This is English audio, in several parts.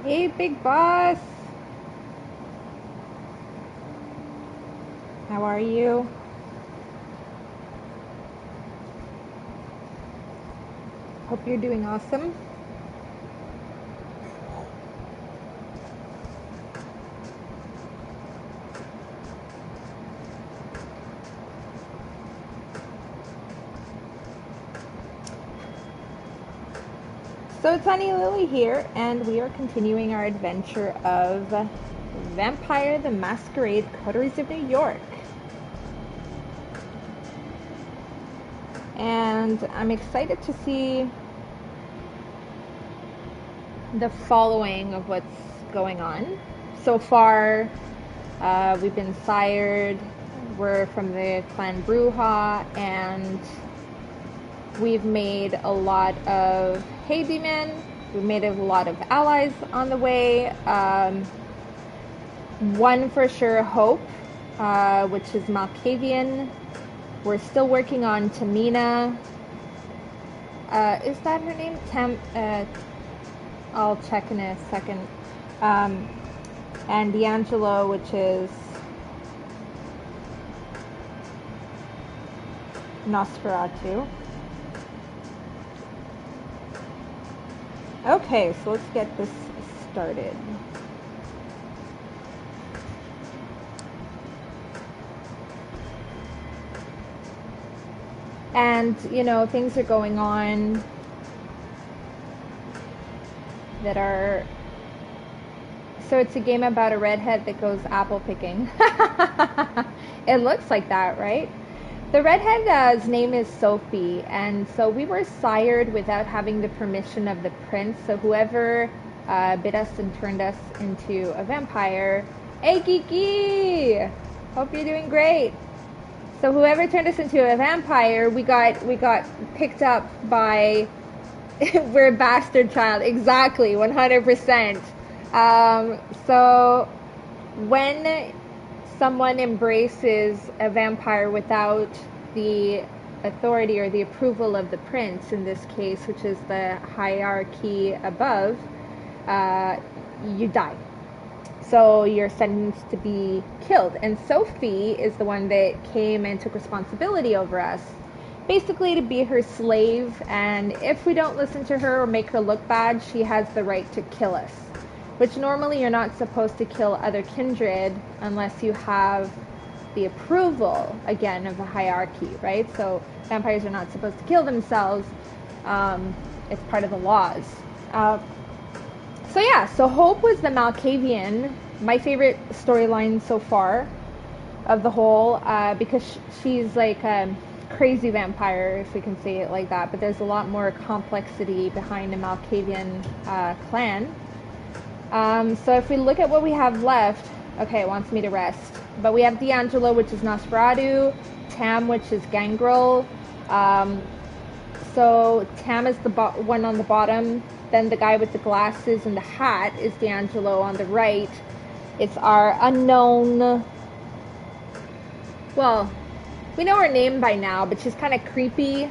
Hey, big boss. How are you? Hope you're doing awesome. So it's Sunny Lily here, and we are continuing our adventure of Vampire the Masquerade, Coteries of New York. And I'm excited to see the following of what's going on. So far, we've been sired. We're from the clan Bruja, and we've made a lot of hay demon. We've made a lot of allies on the way. One for sure, Hope, which is Malkavian. We're still working on Tamina. Is that her name? I'll check in a second. And D'Angelo, which is Nosferatu. Okay, so let's get this started. And, you know, things are going on that are... So it's a game about a redhead that goes apple picking. It looks like that, right? The redhead's name is Sophie, and so we were sired without having the permission of the prince. So whoever bit us and turned us into a vampire. Hey, Kiki! Hope you're doing great. So whoever turned us into a vampire, we got picked up by. We're a bastard child, exactly, 100%. So when someone embraces a vampire without the authority or the approval of the prince, in this case, which is the hierarchy above, you die. So you're sentenced to be killed. And Sophie is the one that came and took responsibility over us, basically to be her slave. And if we don't listen to her or make her look bad, she has the right to kill us. Which normally you're not supposed to kill other kindred unless you have the approval, again, of the hierarchy, right? So vampires are not supposed to kill themselves. It's part of the laws. So Hope was the Malkavian, my favorite storyline so far of the whole, because she's like a crazy vampire, if we can say it like that, but there's a lot more complexity behind the Malkavian clan. So if we look at what we have left, okay, it wants me to rest. But we have D'Angelo, which is Nosferatu, Tam, which is Gangrel. So Tam is the one on the bottom. Then the guy with the glasses and the hat is D'Angelo on the right. It's our unknown... Well, we know her name by now, but she's kind of creepy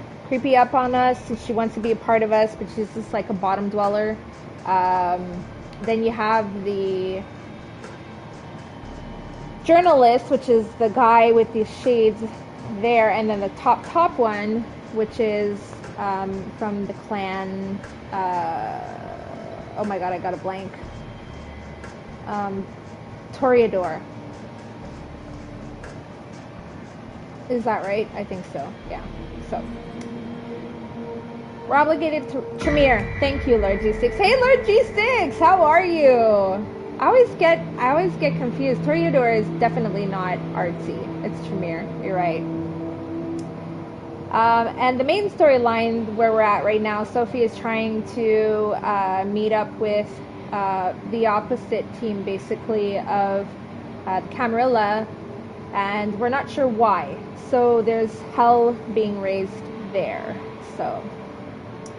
up on us. She wants to be a part of us, but she's just like a bottom dweller. Then you have the journalist, which is the guy with the shades there, and then the top one, which is from the clan. Oh my god, I got a blank. Toreador. Is that right? I think so. Yeah. So we're obligated to Tremere. Thank you, Lord G6. Hey, Lord G6, how are you? I always get confused. Toreador is definitely not artsy. It's Tremere. You're right. And the main storyline where we're at right now, Sophie is trying to meet up with the opposite team, basically, of Camarilla, and we're not sure why. So there's hell being raised there. So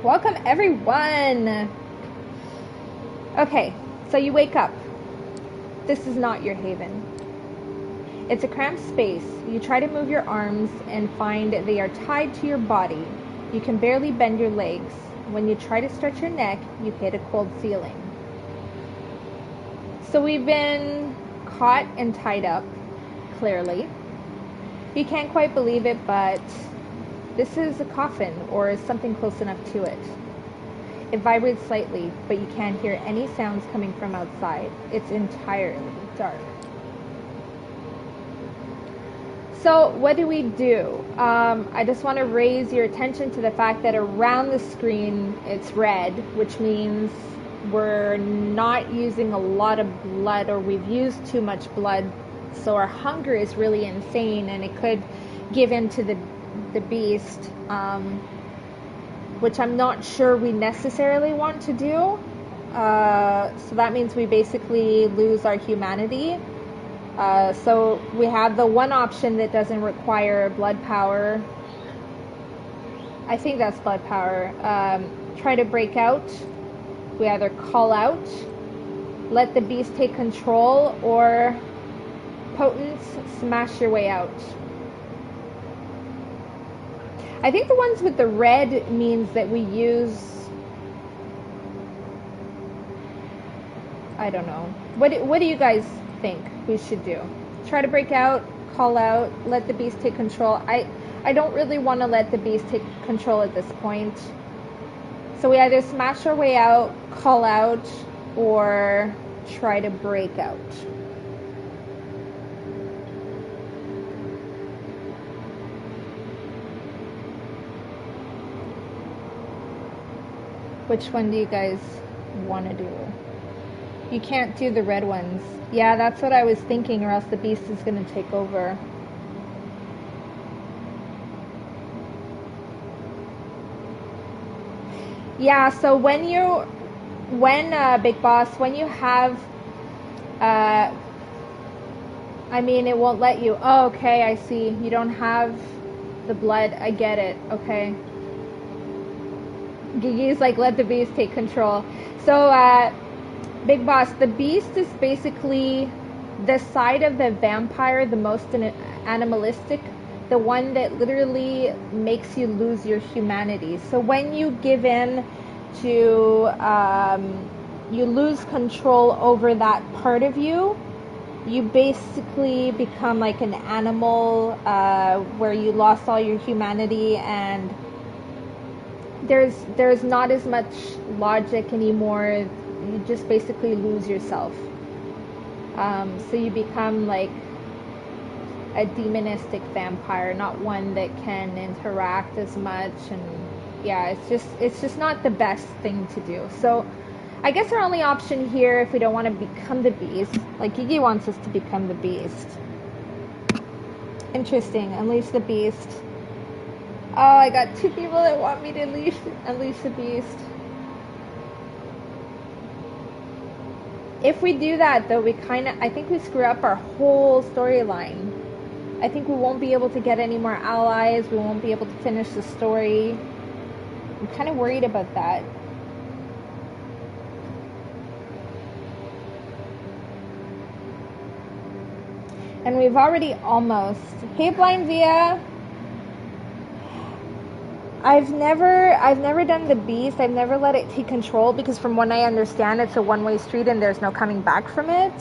welcome, everyone. Okay, so you wake up. This is not your haven. It's a cramped space. You try to move your arms and find they are tied to your body. You can barely bend your legs. When you try to stretch your neck, you hit a cold ceiling. So we've been caught and tied up, clearly. You can't quite believe it, but this is a coffin or something close enough to it. It vibrates slightly, but you can't hear any sounds coming from outside. It's entirely dark. So what do? I just want to raise your attention to the fact that around the screen it's red, which means we're not using a lot of blood, or we've used too much blood, so our hunger is really insane and it could give in to the beast, which I'm not sure we necessarily want to do. So that means we basically lose our humanity. So we have the one option that doesn't require blood power. I think that's blood power. Try to break out. We either call out, let the beast take control, or potence, smash your way out. I think the ones with the red means that we use, I don't know. What do you guys think we should do? Try to break out, call out, let the beast take control. I don't really want to let the beast take control at this point. So we either smash our way out, call out, or try to break out. Which one do you guys want to do? You can't do the red ones. Yeah, that's what I was thinking, or else the beast is going to take over. Yeah, so when Big Boss, when you have, I mean, it won't let you. Oh, okay, I see. You don't have the blood. I get it. Okay. Gigi's like, let the beast take control. So, Big Boss, the beast is basically the side of the vampire, the most animalistic, the one that literally makes you lose your humanity. So when you give in to, you lose control over that part of you, you basically become like an animal, where you lost all your humanity, and there's not as much logic anymore. You just basically lose yourself. So you become like a demonistic vampire, not one that can interact as much, and yeah, it's just not the best thing to do. So I guess our only option here, if we don't want to become the beast, like Gigi wants us to become the beast. Interesting. Unleash the beast. Oh, I got two people that want me to unleash the beast. If we do that, though, I think we screw up our whole storyline. I think we won't be able to get any more allies. We won't be able to finish the story. I'm kind of worried about that. And we've already almost. Hey, Blind Via. I've never done the beast. I've never let it take control, because from what I understand, it's a one-way street and there's no coming back from it.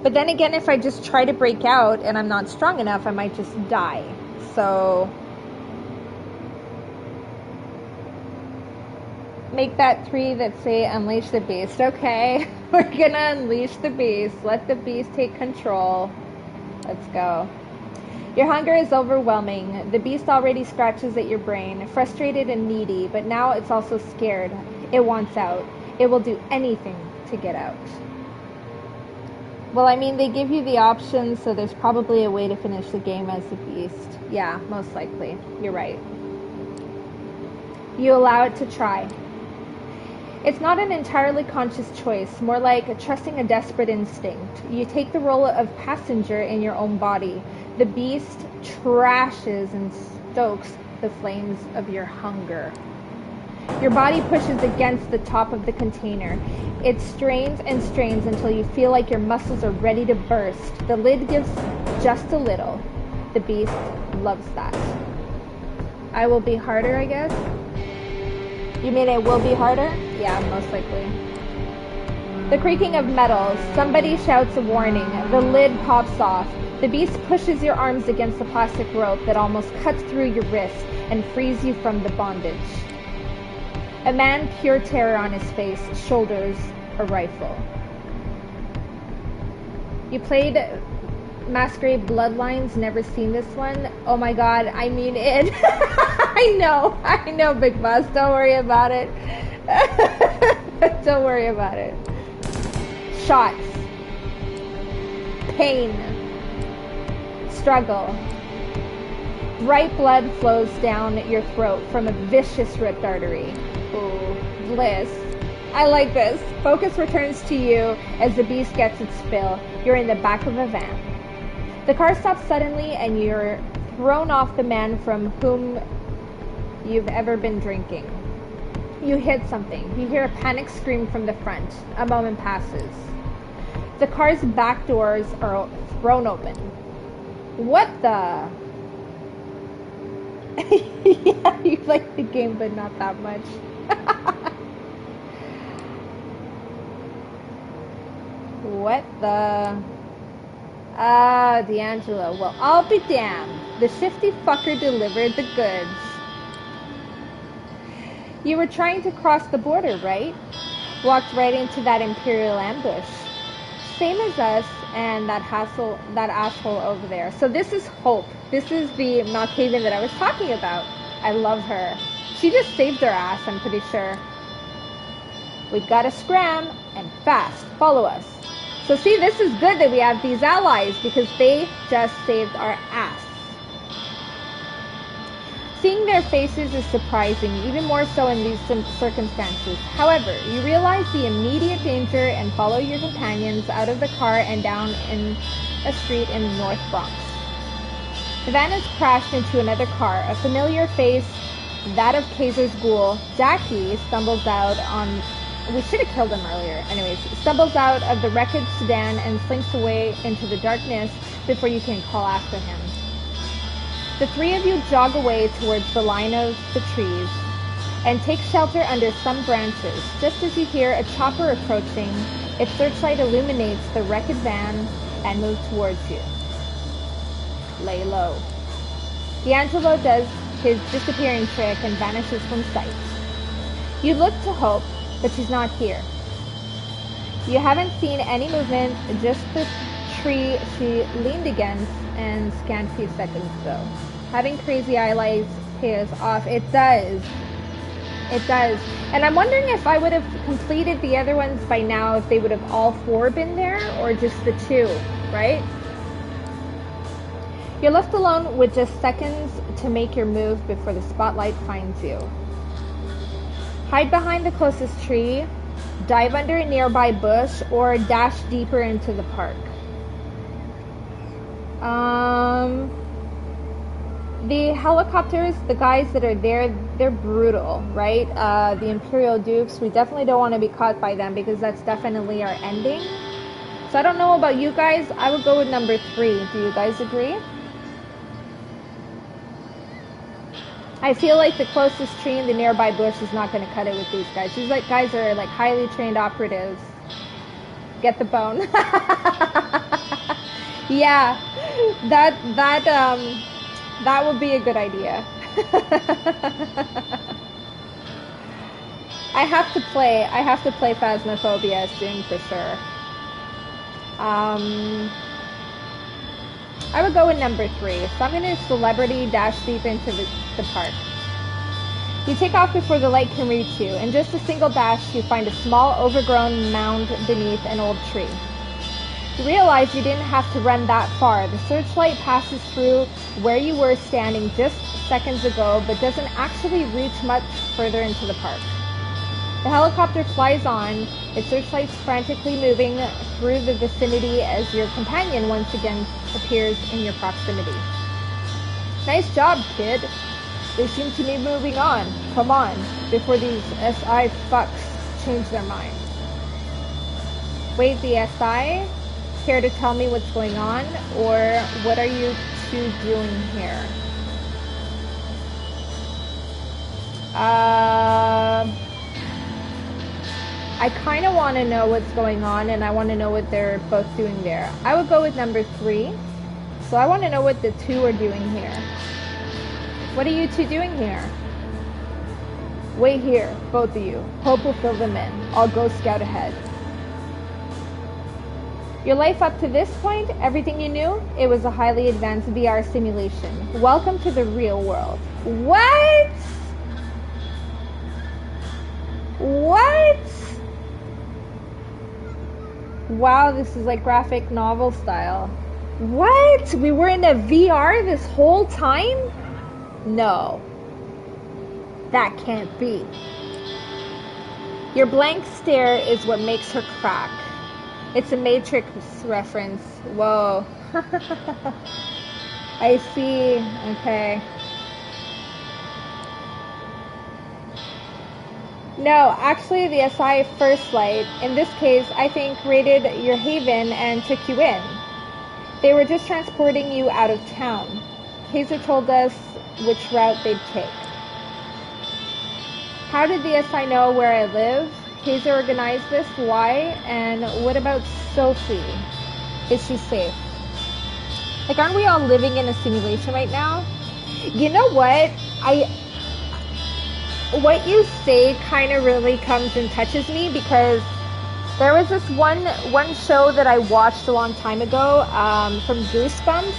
But then again, if I just try to break out and I'm not strong enough, I might just die. So make that 3 that say unleash the beast. Okay, we're gonna unleash the beast. Let the beast take control. Let's go. Your hunger is overwhelming. The beast already scratches at your brain, frustrated and needy, but now it's also scared. It wants out. It will do anything to get out. Well, I mean, they give you the option, so there's probably a way to finish the game as the beast. Yeah, most likely. You're right. You allow it to try. It's not an entirely conscious choice, more like trusting a desperate instinct. You take the role of passenger in your own body. The beast trashes and stokes the flames of your hunger. Your body pushes against the top of the container. It strains and strains until you feel like your muscles are ready to burst. The lid gives just a little. The beast loves that. I will be harder, I guess. You mean it will be harder? Yeah, most likely. The creaking of metal. Somebody shouts a warning. The lid pops off. The beast pushes your arms against the plastic rope that almost cuts through your wrists and frees you from the bondage. A man, pure terror on his face, shoulders a rifle. You played Masquerade Bloodlines, never seen this one? Oh my god, I mean it. I know, Big Boss, don't worry about it. Don't worry about it. Shots. Pain. Struggle. Bright blood flows down your throat from a vicious ripped artery. Ooh, bliss. I like this. Focus returns to you as the beast gets its fill. You're in the back of a van. The car stops suddenly and you're thrown off the man from whom you've ever been drinking. You hit something. You hear a panic scream from the front. A moment passes. The car's back doors are thrown open. What the? Yeah, you like the game, but not that much. What the? Ah, D'Angelo. Well, I'll be damned. The shifty fucker delivered the goods. You were trying to cross the border, right? Walked right into that Imperial ambush. Same as us and that asshole over there. So this is Hope. This is the Malkavian that I was talking about. I love her. She just saved her ass, I'm pretty sure. We've got to scram and fast. Follow us. So see, this is good that we have these allies because they just saved our ass. Seeing their faces is surprising, even more so in these circumstances. However, you realize the immediate danger and follow your companions out of the car and down in a street in the North Bronx. The van has crashed into another car. A familiar face, that of Kaiser's ghoul, Jackie, stumbles out on... We should have killed him earlier. Anyways, stumbles out of the wrecked sedan and slinks away into the darkness before you can call after him. The three of you jog away towards the line of the trees and take shelter under some branches. Just as you hear a chopper approaching, its searchlight illuminates the wrecked van and moves towards you. Lay low. D'Angelo does his disappearing trick and vanishes from sight. You look to Hope, but she's not here. You haven't seen any movement, just the tree she leaned against and scanned a few seconds ago. Having crazy eyelids pays off. It does. It does. And I'm wondering if I would have completed the other ones by now, if they would have all four been there, or just the two, right? You're left alone with just seconds to make your move before the spotlight finds you. Hide behind the closest tree, dive under a nearby bush, or dash deeper into the park. The helicopters, the guys that are there, they're brutal, right? The Imperial Dukes, we definitely don't want to be caught by them because that's definitely our ending. So I don't know about you guys. I would go with number 3. Do you guys agree? I feel like the closest tree in the nearby bush is not going to cut it with these guys. These guys are like highly trained operatives. Get the bone. Yeah, that would be a good idea. I have to play Phasmophobia soon for sure. I would go with number 3. So I'm going to celebrity dash deep into the park. You take off before the light can reach you. In just a single dash, you find a small, overgrown mound beneath an old tree. You realize you didn't have to run that far. The searchlight passes through where you were standing just seconds ago, but doesn't actually reach much further into the park. The helicopter flies on, its searchlights frantically moving through the vicinity as your companion once again appears in your proximity. Nice job, kid. They seem to be moving on. Come on, before these SI fucks change their mind. Wait, the SI? Care to tell me what's going on? Or what are you two doing here? I kind of want to know what's going on, and I want to know what they're both doing there. I would go with number 3. So I want to know what the 2 are doing here. What are you 2 doing here? Wait here, both of you. Hope will fill them in. I'll go scout ahead. Your life up to this point, everything you knew, it was a highly advanced VR simulation. Welcome to the real world. What? What? Wow, this is like graphic novel style. What? We were in a VR this whole time? No. That can't be. Your blank stare is what makes her crack. It's a Matrix reference. Whoa. I see. Okay. No, actually the SI First Light, in this case, I think raided your haven and took you in. They were just transporting you out of town. Kaiser told us which route they'd take. How did the SI know where I live? Kaiser organized this. Why? And what about Sophie? Is she safe? Like, aren't we all living in a simulation right now? You know what? What you say kind of really comes and touches me, because there was this one show that I watched a long time ago from Goosebumps.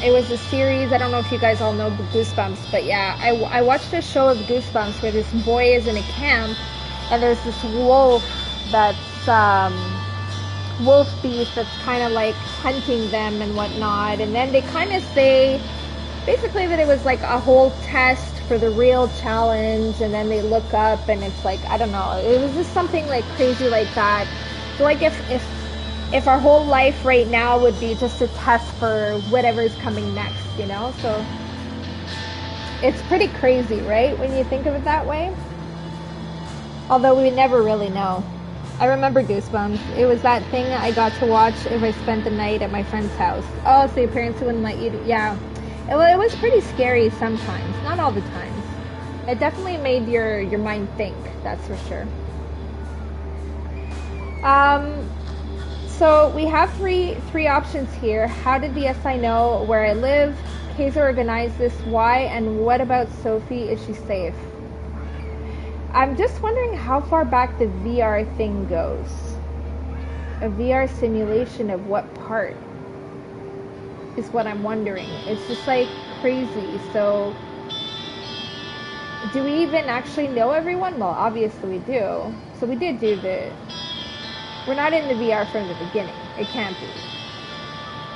It was a series. I don't know if you guys all know Goosebumps, but yeah, I watched a show of Goosebumps where this boy is in a camp and there's this wolf that's wolf beast that's kind of like hunting them and whatnot, and then they kind of say basically that it was like a whole test for the real challenge, and then they look up and it's like, I don't know, it was just something like crazy like that. So like if our whole life right now would be just a test for whatever's coming next, you know? So it's pretty crazy, right, when you think of it that way? Although we never really know. I remember Goosebumps. It was that thing I got to watch if I spent the night at my friend's house. Oh, so your parents wouldn't let you yeah. It was pretty scary sometimes, not all the times. It definitely made your mind think, that's for sure. So we have three options here. How did the SI know where I live? Kaiser organized this. Why? And what about Sophie? Is she safe? I'm just wondering how far back the VR thing goes. A VR simulation of what part? Is what I'm wondering. It's just like crazy. So do we even actually know everyone? Well, obviously we do. So we did do we're not in the VR from the beginning. It can't be.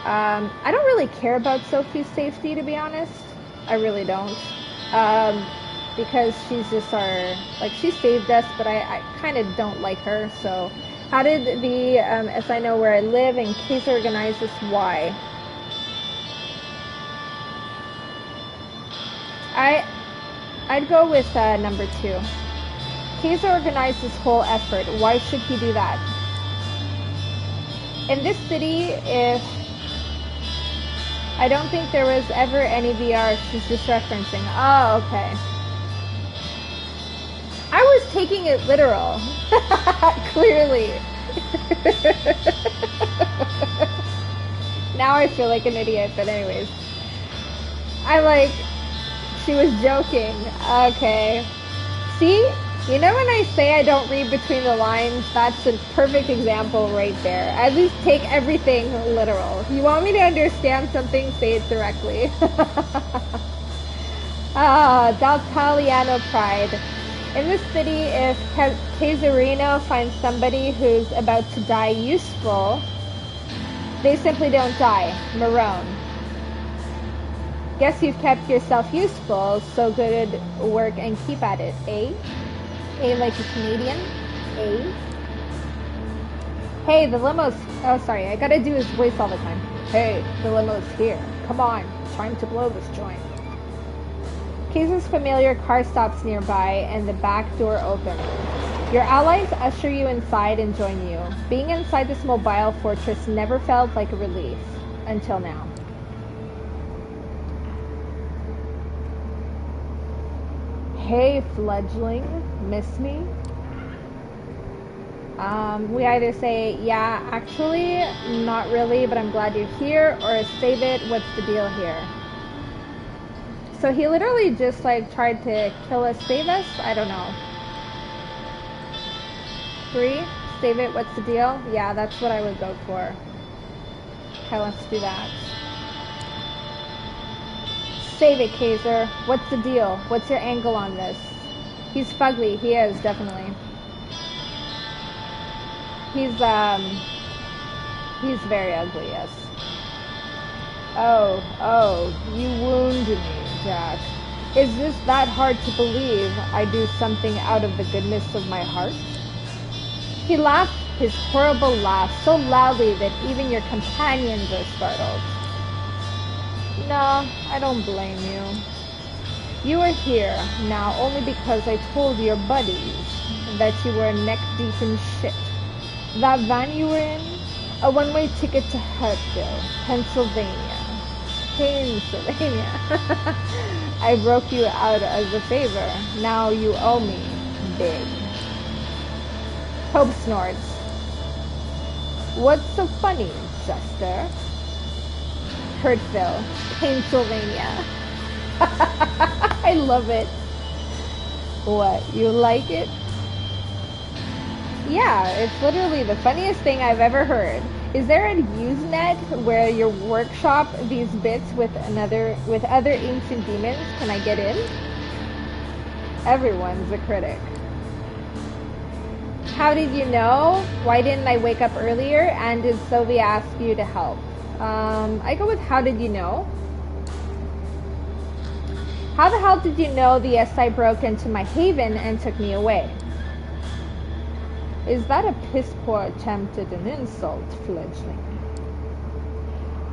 I don't really care about Sophie's safety, to be honest. I really don't. Because she's just she saved us, but I kind of don't like her. So how did the SI know where I live and Kaiser organized this? Why? I'd go with number 2. Kaiser organized this whole effort. Why should he do that? In this city, I don't think there was ever any VR. She's just referencing. Oh, okay. I was taking it literal. Clearly. Now I feel like an idiot, but anyways. She was joking. Okay. See? You know when I say I don't read between the lines? That's a perfect example right there. At least take everything literal. If you want me to understand something, say it directly. D'Altaliano pride. In this city, if Kaiserino finds somebody who's about to die useful, they simply don't die. Marone. Guess you've kept yourself useful, so good work and keep at it, eh? A like a Canadian? Eh? Hey, the limo's... Oh, sorry, I gotta do his voice all the time. Hey, the limo's here. Come on, time to blow this joint. Kaiser's familiar car stops nearby and the back door opens. Your allies usher you inside and join you. Being inside this mobile fortress never felt like a relief. Until now. Hey, fledgling, miss me? We either say, yeah, actually, not really, but I'm glad you're here, or save it, what's the deal here? So he literally just like tried to kill us, save us? I don't know. 3, save it, what's the deal? Yeah, that's what I would go for. Okay, let's do that. Save it, Kaiser. What's the deal? What's your angle on this? He's fugly. He is, definitely. He's very ugly, yes. Oh, you wound me, Jack. Is this that hard to believe I do something out of the goodness of my heart? He laughed his horrible laugh so loudly that even your companions are startled. No, I don't blame you. You are here now only because I told your buddies that you were neck deep in shit. That van you were in? A one-way ticket to Hartville, Pennsylvania. I broke you out as a favor. Now you owe me big. Hope snorts. What's so funny, Jester? Hartville, Pennsylvania. I love it. What, you like it? Yeah, it's literally the funniest thing I've ever heard. Is there a Usenet where you workshop these bits with other ancient demons? Can I get in? Everyone's a critic. How did you know? Why didn't I wake up earlier? And did Sylvia ask you to help? I go with how did you know? How the hell did you know the SI broke into my haven and took me away? Is that a piss-poor attempt at an insult, fledgling?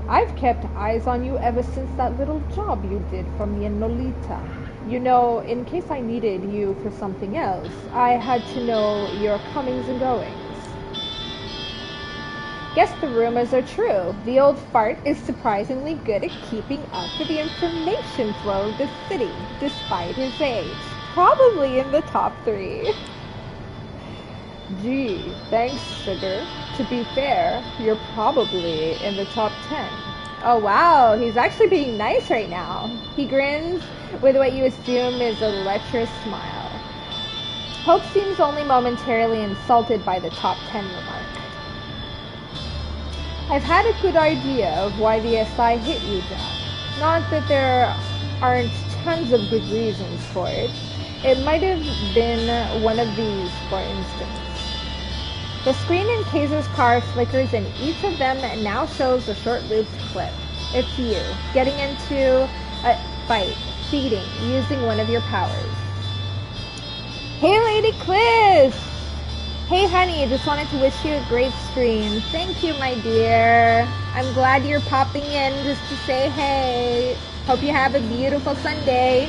I've kept eyes on you ever since that little job you did for me in Nolita. You know, in case I needed you for something else, I had to know your comings and goings. Guess the rumors are true. The old fart is surprisingly good at keeping up with the information flow of the city, despite his age. Probably in the top 3. Gee, thanks, sugar. To be fair, you're probably in the top 10. Oh wow, he's actually being nice right now. He grins with what you assume is a lecherous smile. Hope seems only momentarily insulted by the top 10 remark. I've had a good idea of why the SI hit you, Jack. Not that there aren't tons of good reasons for it. It might have been one of these, for instance. The screen in Kaiser's car flickers and each of them now shows a short-looped clip. It's you, getting into a fight, feeding, using one of your powers. Hey, Lady Cliff! Hey, honey, just wanted to wish you a great stream. Thank you, my dear. I'm glad you're popping in just to say hey. Hope you have a beautiful Sunday.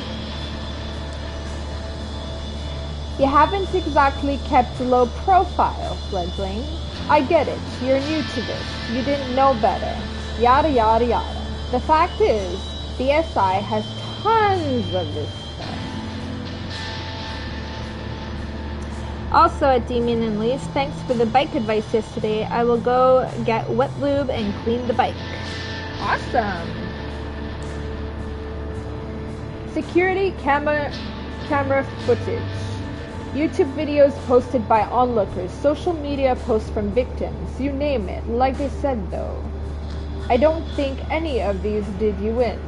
You haven't exactly kept low profile, fledgling. I get it. You're new to this. You didn't know better. Yada, yada, yada. The fact is, the SI has tons of this stuff. Also at Demon and Lease, thanks for the bike advice yesterday. I will go get wet lube and clean the bike. Awesome. Security camera footage. YouTube videos posted by onlookers, social media posts from victims, you name it. Like I said though, I don't think any of these did you in.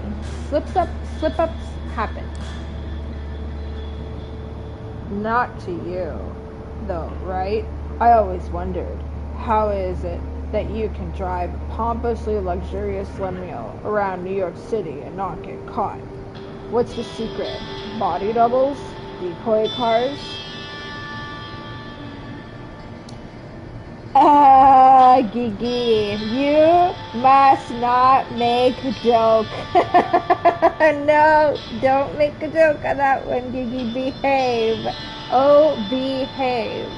Slip-ups happen. Not to you, though, right? I always wondered, how is it that you can drive a pompously luxurious limo around New York City and not get caught? What's the secret? Body doubles? Decoy cars? Gigi, you must not make a joke. No, don't make a joke on that one, Gigi. Behave. Oh, behave.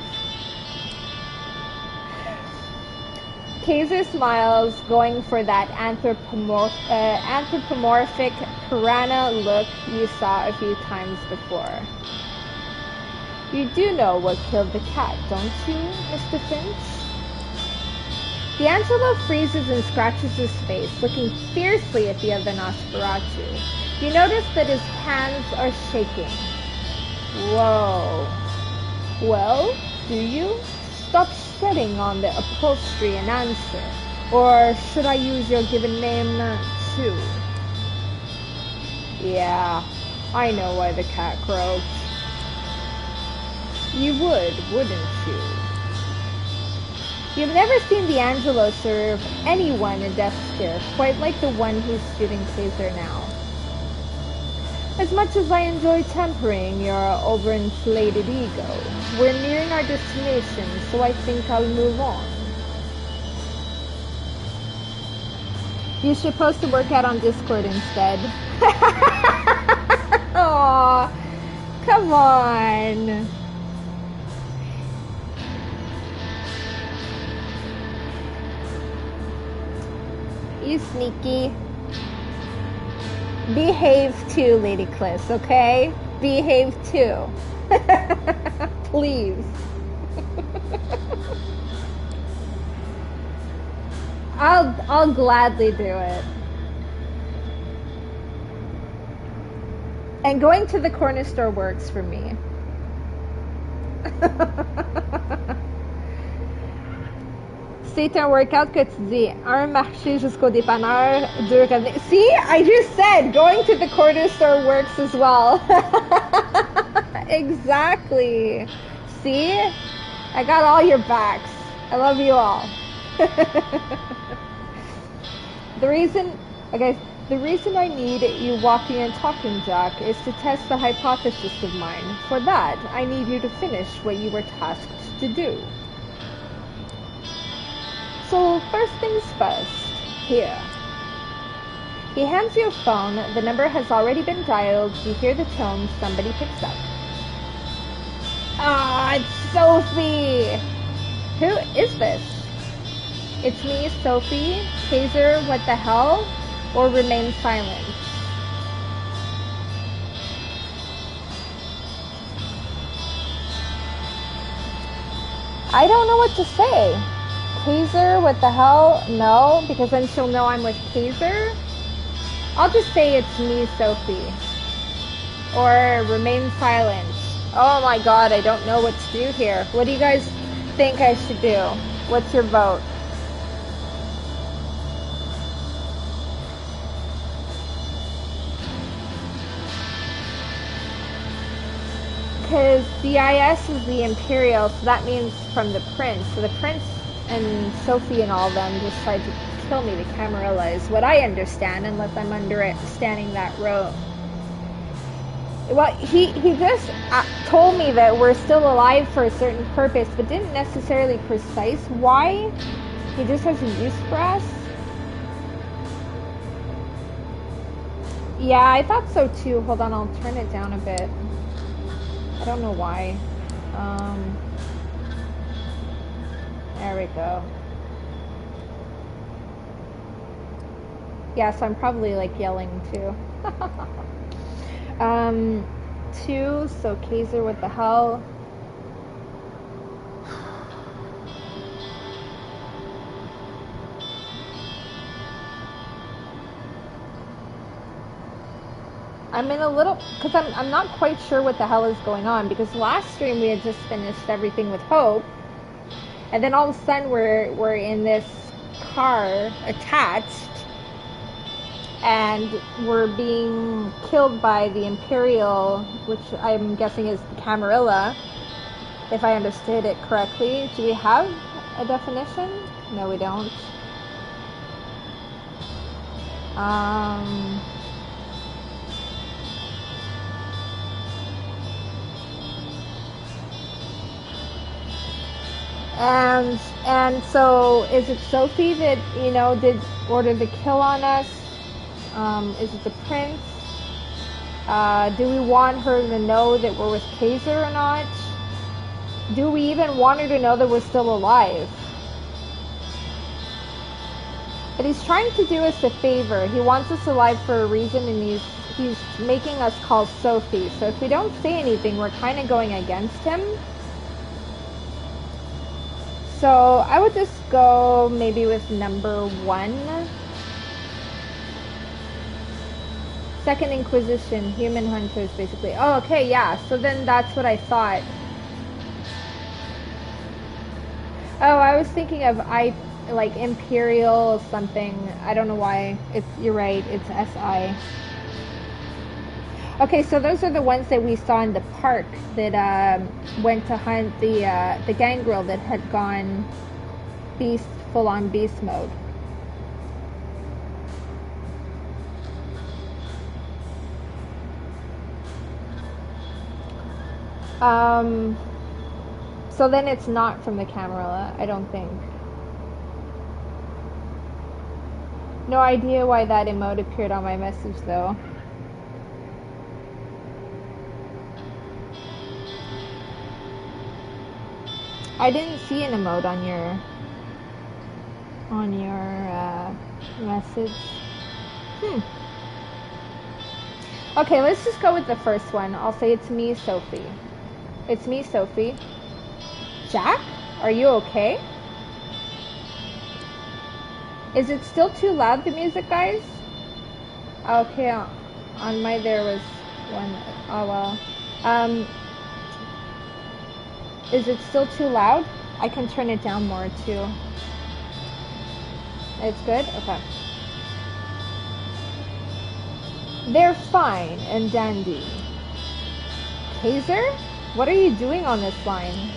Kaiser smiles, going for that anthropomorphic piranha look you saw a few times before. You do know what killed the cat, don't you, Mr. Finch? D'Angelo freezes and scratches his face, looking fiercely at the other Nosferatu. You notice that his hands are shaking. Whoa. Well, do you? Stop shredding on the upholstery and answer. Or should I use your given name, too? Yeah, I know why the cat croaked. You would, wouldn't you? You've never seen D'Angelo serve anyone a death stare quite like the one he's shooting Kaiser now. As much as I enjoy tempering your overinflated ego, we're nearing our destination, so I think I'll move on. You're supposed to work out on Discord instead. Aw, come on. You sneaky. Behave too, Lady Cliss, okay? Behave too. Please. I'll gladly do it. And going to the corner store works for me. C'est un workout quotidien. Un marché jusqu'au dépanneur, deux revenir. See, I just said going to the corner store works as well. Exactly. See? I got all your backs. I love you all. The reason I need you walking and talking, Jack, is to test the hypothesis of mine. For that, I need you to finish what you were tasked to do. So, first things first. Here. He hands you a phone. The number has already been dialed. You hear the tone. Somebody picks up. Ah, it's Sophie! Who is this? It's me, Sophie. Kaiser, what the hell? Or remain silent. I don't know what to say. Kaiser, what the hell? No, because then she'll know I'm with Kaiser. I'll just say it's me, Sophie. Or remain silent. Oh my god, I don't know what to do here. What do you guys think I should do? What's your vote? Because the IS is the Imperial, so that means from the Prince. So the Prince and Sophie and all them just tried to kill me. The Camarilla is what I understand, unless I'm understanding that road. Well, he just told me that we're still alive for a certain purpose, but didn't necessarily precise why. He just has a use for us. Yeah, I thought so too. Hold on, I'll turn it down a bit. I don't know why. There we go. Yeah, so I'm probably like yelling too. 2, so Kaiser, what the hell? I'm in a little, because I'm not quite sure what the hell is going on, because last stream we had just finished everything with Hope, and then all of a sudden we're in this car attached, and we're being killed by the Imperial, which I'm guessing is the Camarilla, if I understood it correctly. Do we have a definition? No, we don't. And so is it Sophie that, you know, did order the kill on us? Is it the Prince? Do we want her to know that we're with Kaiser or not? Do we even want her to know that we're still alive? But he's trying to do us a favor. He wants us alive for a reason, and he's making us call Sophie. So if we don't say anything, we're kind of going against him. So I would just go maybe with number 1. Second Inquisition, human hunters, basically. Oh, okay, yeah. So then that's what I thought. Oh, I was thinking of like Imperial something. I don't know why. You're right. It's SI. Okay, so those are the ones that we saw in the park that went to hunt the gangrel that had gone full on beast mode. So then it's not from the Camarilla, I don't think. No idea why that emote appeared on my message though. I didn't see an emote on your message. Okay, let's just go with the first one. I'll say it's me, Sophie. It's me, Sophie. Jack? Are you okay? Is it still too loud, the music, guys? Okay, on my there was one. Oh well. Is it still too loud? I can turn it down more too. It's good? Okay. They're fine and dandy. Kaiser? What are you doing on this line?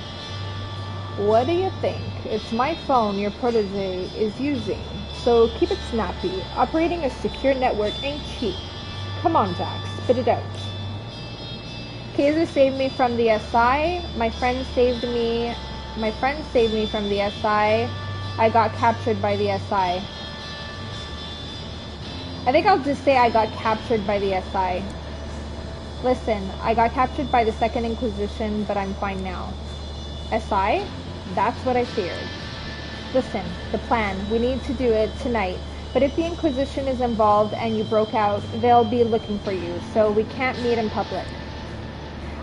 What do you think? It's my phone your protege is using, so keep it snappy. Operating a secure network ain't cheap. Come on, Jack, spit it out. Kaiser saved me from the SI. My friend saved me from the SI. I got captured by the SI. I think I'll just say I got captured by the SI. Listen, I got captured by the Second Inquisition, but I'm fine now. SI? That's what I feared. Listen, the plan. We need to do it tonight. But if the Inquisition is involved and you broke out, they'll be looking for you, so we can't meet in public.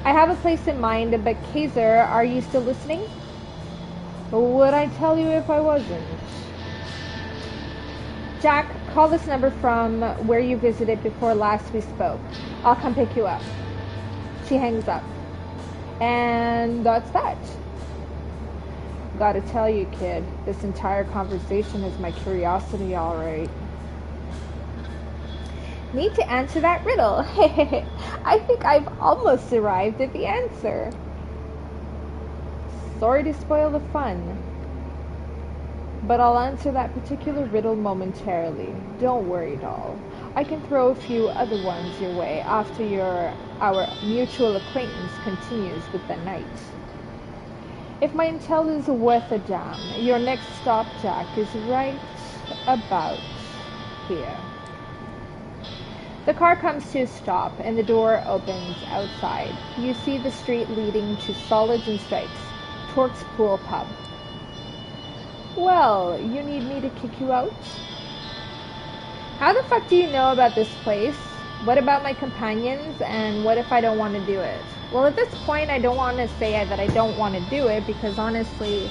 I have a place in mind, but Kaiser, are you still listening? Would I tell you if I wasn't? Jack, call this number from where you visited before last we spoke. I'll come pick you up. She hangs up. And that's that. Gotta tell you, kid, this entire conversation is my curiosity, alright. Need to answer that riddle. I think I've almost arrived at the answer. Sorry to spoil the fun, but I'll answer that particular riddle momentarily. Don't worry, doll. I can throw a few other ones your way after our mutual acquaintance continues with the night. If my intel is worth a damn, your next stop, Jack, is right about here. The car comes to a stop and the door opens outside. You see the street leading to Solids and Stripes, Torque's Pool Pub. Well, you need me to kick you out? How the fuck do you know about this place? What about my companions? And what if I don't want to do it? Well, at this point, I don't want to say that I don't want to do it because honestly,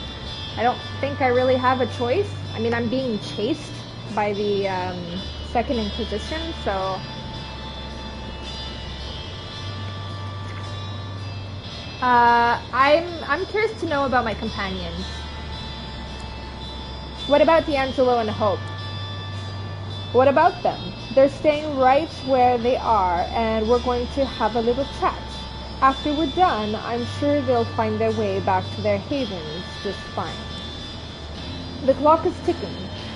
I don't think I really have a choice. I mean, I'm being chased by the Second Inquisition, so... I'm curious to know about my companions. What about D'Angelo and Hope? What about them? They're staying right where they are, and we're going to have a little chat. After we're done, I'm sure they'll find their way back to their havens just fine. The clock is ticking.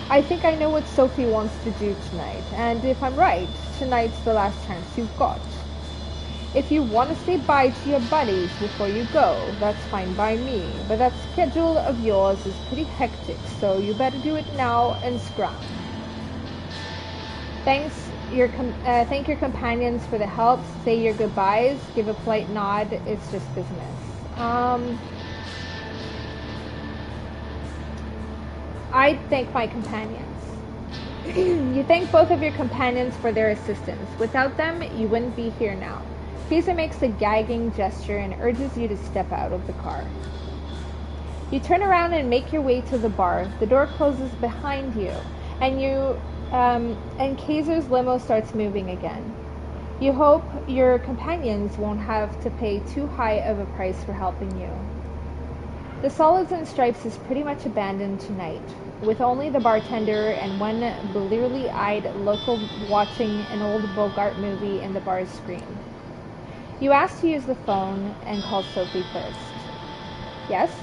I think I know what Sophie wants to do tonight, and if I'm right, tonight's the last chance you've got. If you want to say bye to your buddies before you go, that's fine by me, but that schedule of yours is pretty hectic, so you better do it now and scram. Thank your companions for the help, say your goodbyes, give a polite nod, it's just business. I'd thank my companions. You thank both of your companions for their assistance. Without them, you wouldn't be here now. Caesar makes a gagging gesture and urges you to step out of the car. You turn around and make your way to the bar. The door closes behind you, and Kaiser's limo starts moving again. You hope your companions won't have to pay too high of a price for helping you. The Solids and Stripes is pretty much abandoned tonight, with only the bartender and one blearily-eyed local watching an old Bogart movie in the bar's screen. You ask to use the phone and call Sophie first. Yes?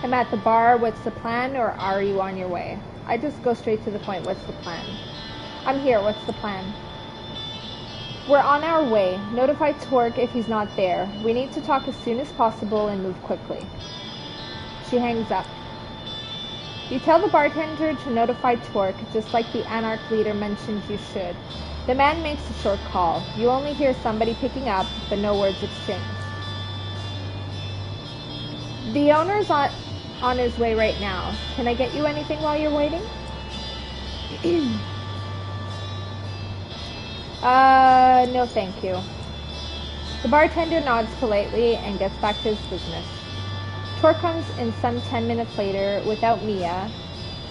I'm at the bar. What's the plan, or are you on your way? I just go straight to the point. What's the plan? I'm here. What's the plan? We're on our way. Notify Torque if he's not there. We need to talk as soon as possible and move quickly. She hangs up. You tell the bartender to notify Torque, just like the Anarch leader mentioned you should. The man makes a short call. You only hear somebody picking up, but no words exchanged. The owner's on his way right now. Can I get you anything while you're waiting? No thank you. The bartender nods politely and gets back to his business. Torque comes in some 10 minutes later without Mia.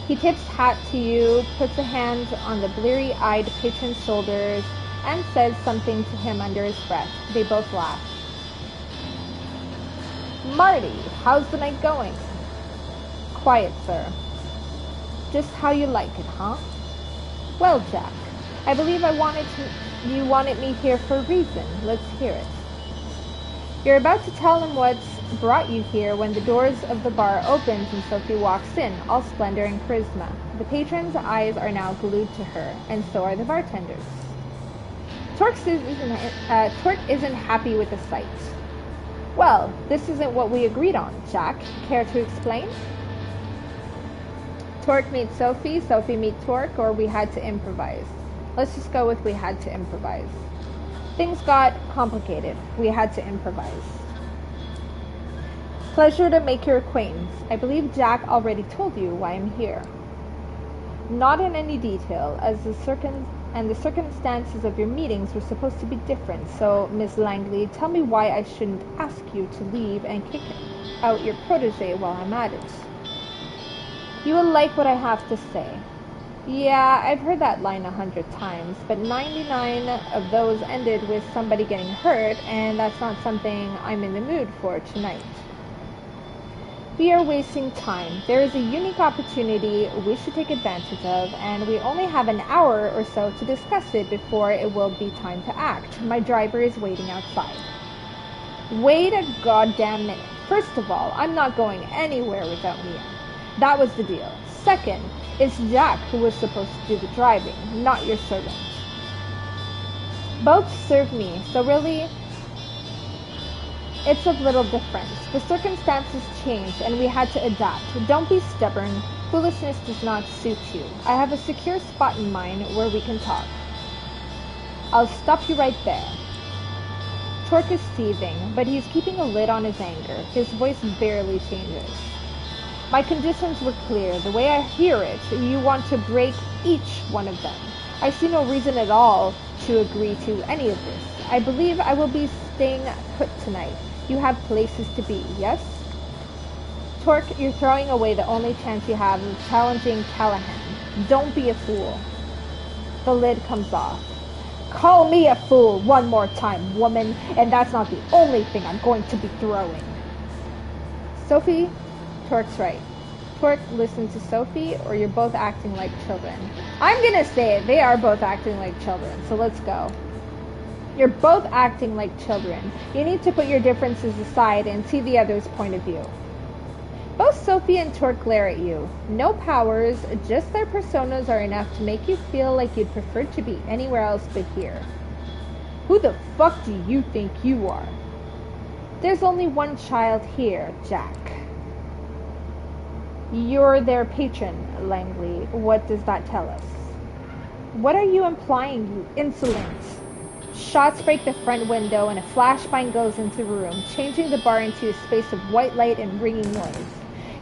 He tips hat to you, puts a hand on the bleary-eyed patron's shoulders, and says something to him under his breath. They both laugh. Marty, how's the night going? Quiet, sir. Just how you like it, huh? Well, Jack, I believe you wanted me here for a reason. Let's hear it. You're about to tell him what's brought you here when the doors of the bar opens and Sophie walks in, all splendor and charisma. The patron's eyes are now glued to her, and so are the bartenders. Torque isn't happy with the sight. Well, this isn't what we agreed on, Jack. Care to explain? Torque meets Sophie, Sophie meets Torque, or we had to improvise. Let's just go with we had to improvise. Things got complicated. We had to improvise. Pleasure to make your acquaintance. I believe Jack already told you why I'm here. Not in any detail, as the circumstances of your meetings were supposed to be different. So, Miss Langley, tell me why I shouldn't ask you to leave and kick out your protege while I'm at it. You will like what I have to say. Yeah, I've heard that line 100 times, but 99 of those ended with somebody getting hurt, and that's not something I'm in the mood for tonight. We are wasting time. There is a unique opportunity we should take advantage of, and we only have an hour or so to discuss it before it will be time to act. My driver is waiting outside. Wait a goddamn minute. First of all, I'm not going anywhere without Mia. That was the deal. Second, it's Jack who was supposed to do the driving, not your servant. Both serve me, so really, it's of little difference. The circumstances changed, and we had to adapt. Don't be stubborn. Foolishness does not suit you. I have a secure spot in mind where we can talk. I'll stop you right there. Torque is seething, but he's keeping a lid on his anger. His voice barely changes. My conditions were clear. The way I hear it, you want to break each one of them. I see no reason at all to agree to any of this. I believe I will be staying put tonight. You have places to be, yes? Torque, you're throwing away the only chance you have of challenging Callahan. Don't be a fool. The lid comes off. Call me a fool one more time, woman, and that's not the only thing I'm going to be throwing. Sophie, Torque's right. Torque, listen to Sophie, or you're both acting like children. I'm gonna say it. They are both acting like children, so let's go. You're both acting like children. You need to put your differences aside and see the other's point of view. Both Sophie and Torque glare at you. No powers, just their personas are enough to make you feel like you'd prefer to be anywhere else but here. Who the fuck do you think you are? There's only one child here, Jack. You're their patron, Langley. What does that tell us? What are you implying, you insolent? Shots break the front window and a flashbang goes into the room, changing the bar into a space of white light and ringing noise.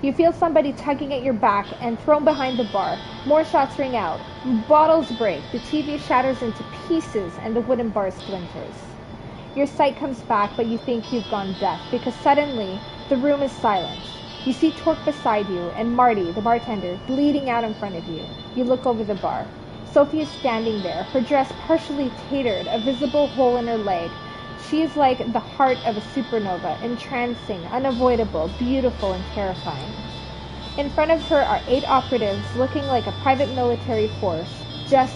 You feel somebody tugging at your back and thrown behind the bar. More shots ring out. Bottles break. The TV shatters into pieces and the wooden bar splinters. Your sight comes back, but you think you've gone deaf because suddenly the room is silent. You see Torque beside you and Marty, the bartender, bleeding out in front of you. You look over the bar. Sophie is standing there, her dress partially tattered, a visible hole in her leg. She is like the heart of a supernova, entrancing, unavoidable, beautiful, and terrifying. In front of her are 8 operatives looking like a private military force, just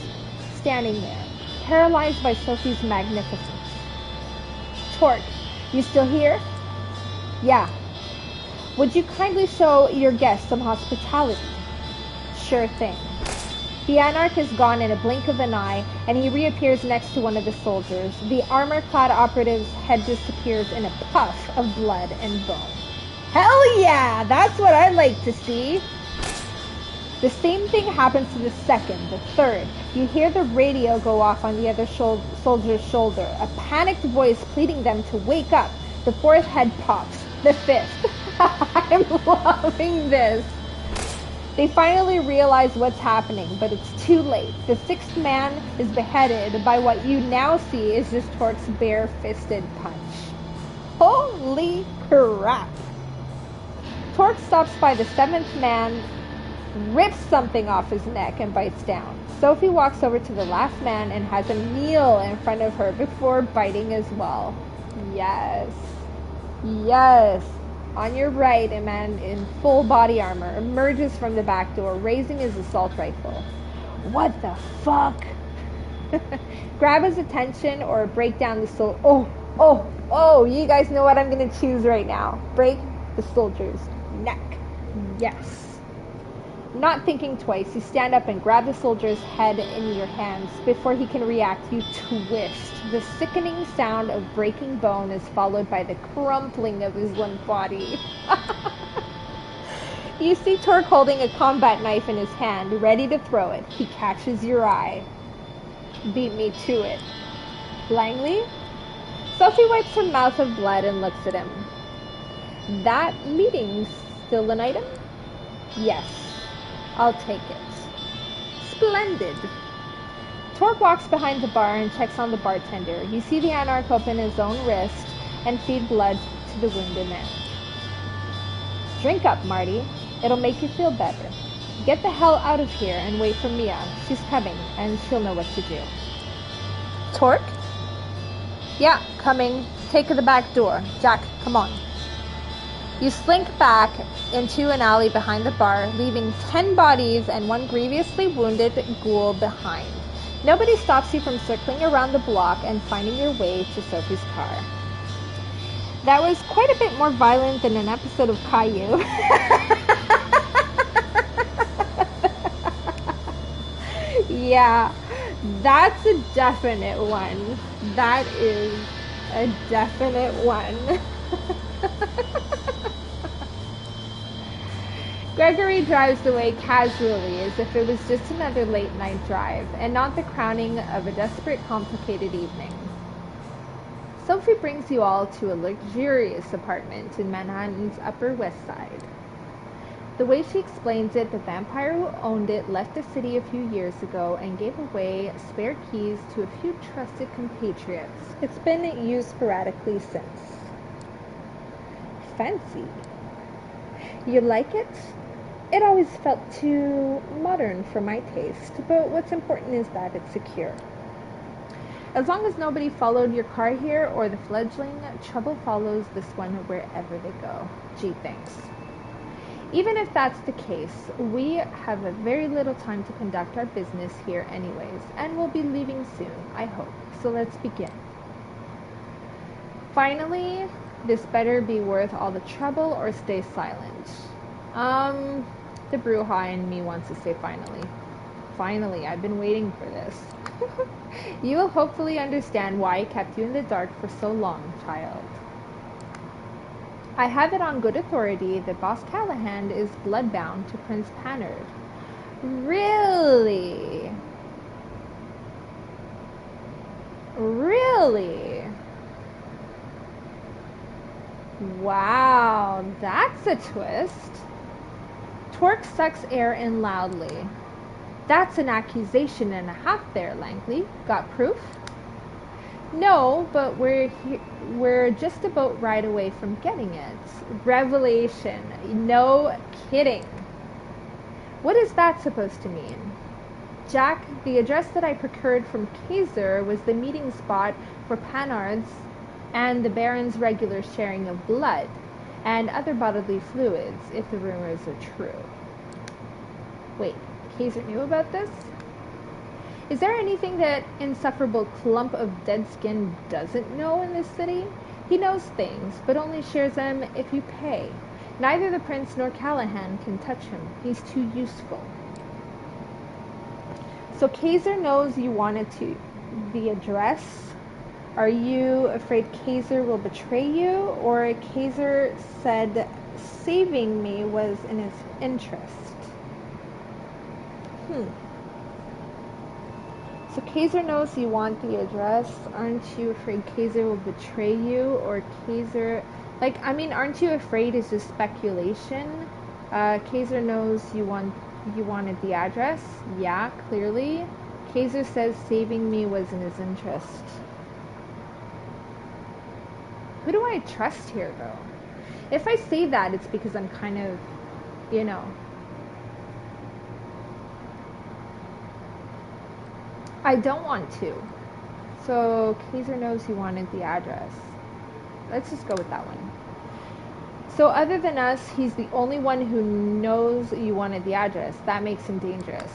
standing there, paralyzed by Sophie's magnificence. Torque, you still here? Yeah. Would you kindly show your guests some hospitality? Sure thing. The Anarch is gone in a blink of an eye, and he reappears next to one of the soldiers. The armor-clad operative's head disappears in a puff of blood and bone. Hell yeah! That's what I like to see! The same thing happens to the second, the third. You hear the radio go off on the other soldier's shoulder, a panicked voice pleading them to wake up. The fourth head pops. The fifth. I'm loving this. They finally realize what's happening, but it's too late. The sixth man is beheaded by what you now see is just Torque's bare-fisted punch. Holy crap! Torque stops by the seventh man, rips something off his neck, and bites down. Sophie walks over to the last man and has a meal in front of her before biting as well. Yes. Yes. On your right, a man in full body armor emerges from the back door, raising his assault rifle. What the fuck? Grab his attention or break down the Oh, you guys know what I'm going to choose right now. Break the soldier's neck. Yes. Not thinking twice, you stand up and grab the soldier's head in your hands. Before he can react, you twist. The sickening sound of breaking bone is followed by the crumpling of his limp body. You see Torque holding a combat knife in his hand, ready to throw it. He catches your eye. Beat me to it. Langley? Sophie wipes her mouth of blood and looks at him. That meeting's still an item? Yes. I'll take it. Splendid. Torque walks behind the bar and checks on the bartender. You see the Anarch open his own wrist and feed blood to the wounded man. Drink up, Marty. It'll make you feel better. Get the hell out of here and wait for Mia. She's coming, and she'll know what to do. Torque? Yeah, coming. Take the back door. Jack, come on. You slink back into an alley behind the bar, leaving 10 bodies and 1 grievously wounded ghoul behind. Nobody stops you from circling around the block and finding your way to Sophie's car. That was quite a bit more violent than an episode of Caillou. Yeah, that's a definite one. That is a definite one. Gregory drives away casually as if it was just another late night drive and not the crowning of a desperate, complicated evening. Sophie brings you all to a luxurious apartment in Manhattan's Upper West Side. The way she explains it, the vampire who owned it left the city a few years ago and gave away spare keys to a few trusted compatriots. It's been used sporadically since. Fancy. You like it? It always felt too modern for my taste, but what's important is that it's secure. As long as nobody followed your car here or the fledgling, trouble follows this one wherever they go. Gee, thanks. Even if that's the case, we have a very little time to conduct our business here anyways, and we'll be leaving soon, I hope. So let's begin. Finally, this better be worth all the trouble or stay silent. The Bruja in me wants to say finally. Finally, I've been waiting for this. You will hopefully understand why I kept you in the dark for so long, child. I have it on good authority that Boss Callahan is bloodbound to Prince Pannard. Really? Really? Wow, that's a twist. Torque sucks air in loudly. That's an accusation and a half there, Langley. Got proof? No, but we're just about right away from getting it. Revelation. No kidding. What is that supposed to mean? Jack, the address that I procured from Kaiser was the meeting spot for Panard's and the Baron's regular sharing of blood and other bodily fluids, if the rumors are true. Wait, Kaiser knew about this? Is there anything that insufferable clump of dead skin doesn't know in this city? He knows things, but only shares them if you pay. Neither the prince nor Callahan can touch him. He's too useful. So Kaiser knows you wanted the address. Are you afraid Kaiser will betray you? Or Kaiser said saving me was in his interest? So Kaiser knows you want the address. Aren't you afraid Kaiser will betray you? Or Kaiser... aren't you afraid is just speculation? Kaiser knows you wanted the address. Yeah, clearly. Kaiser says saving me was in his interest. Who do I trust here, though? If I say that, it's because I'm kind of, I don't want to. So Kaiser knows he wanted the address. Let's just go with that one. So other than us, he's the only one who knows you wanted the address. That makes him dangerous.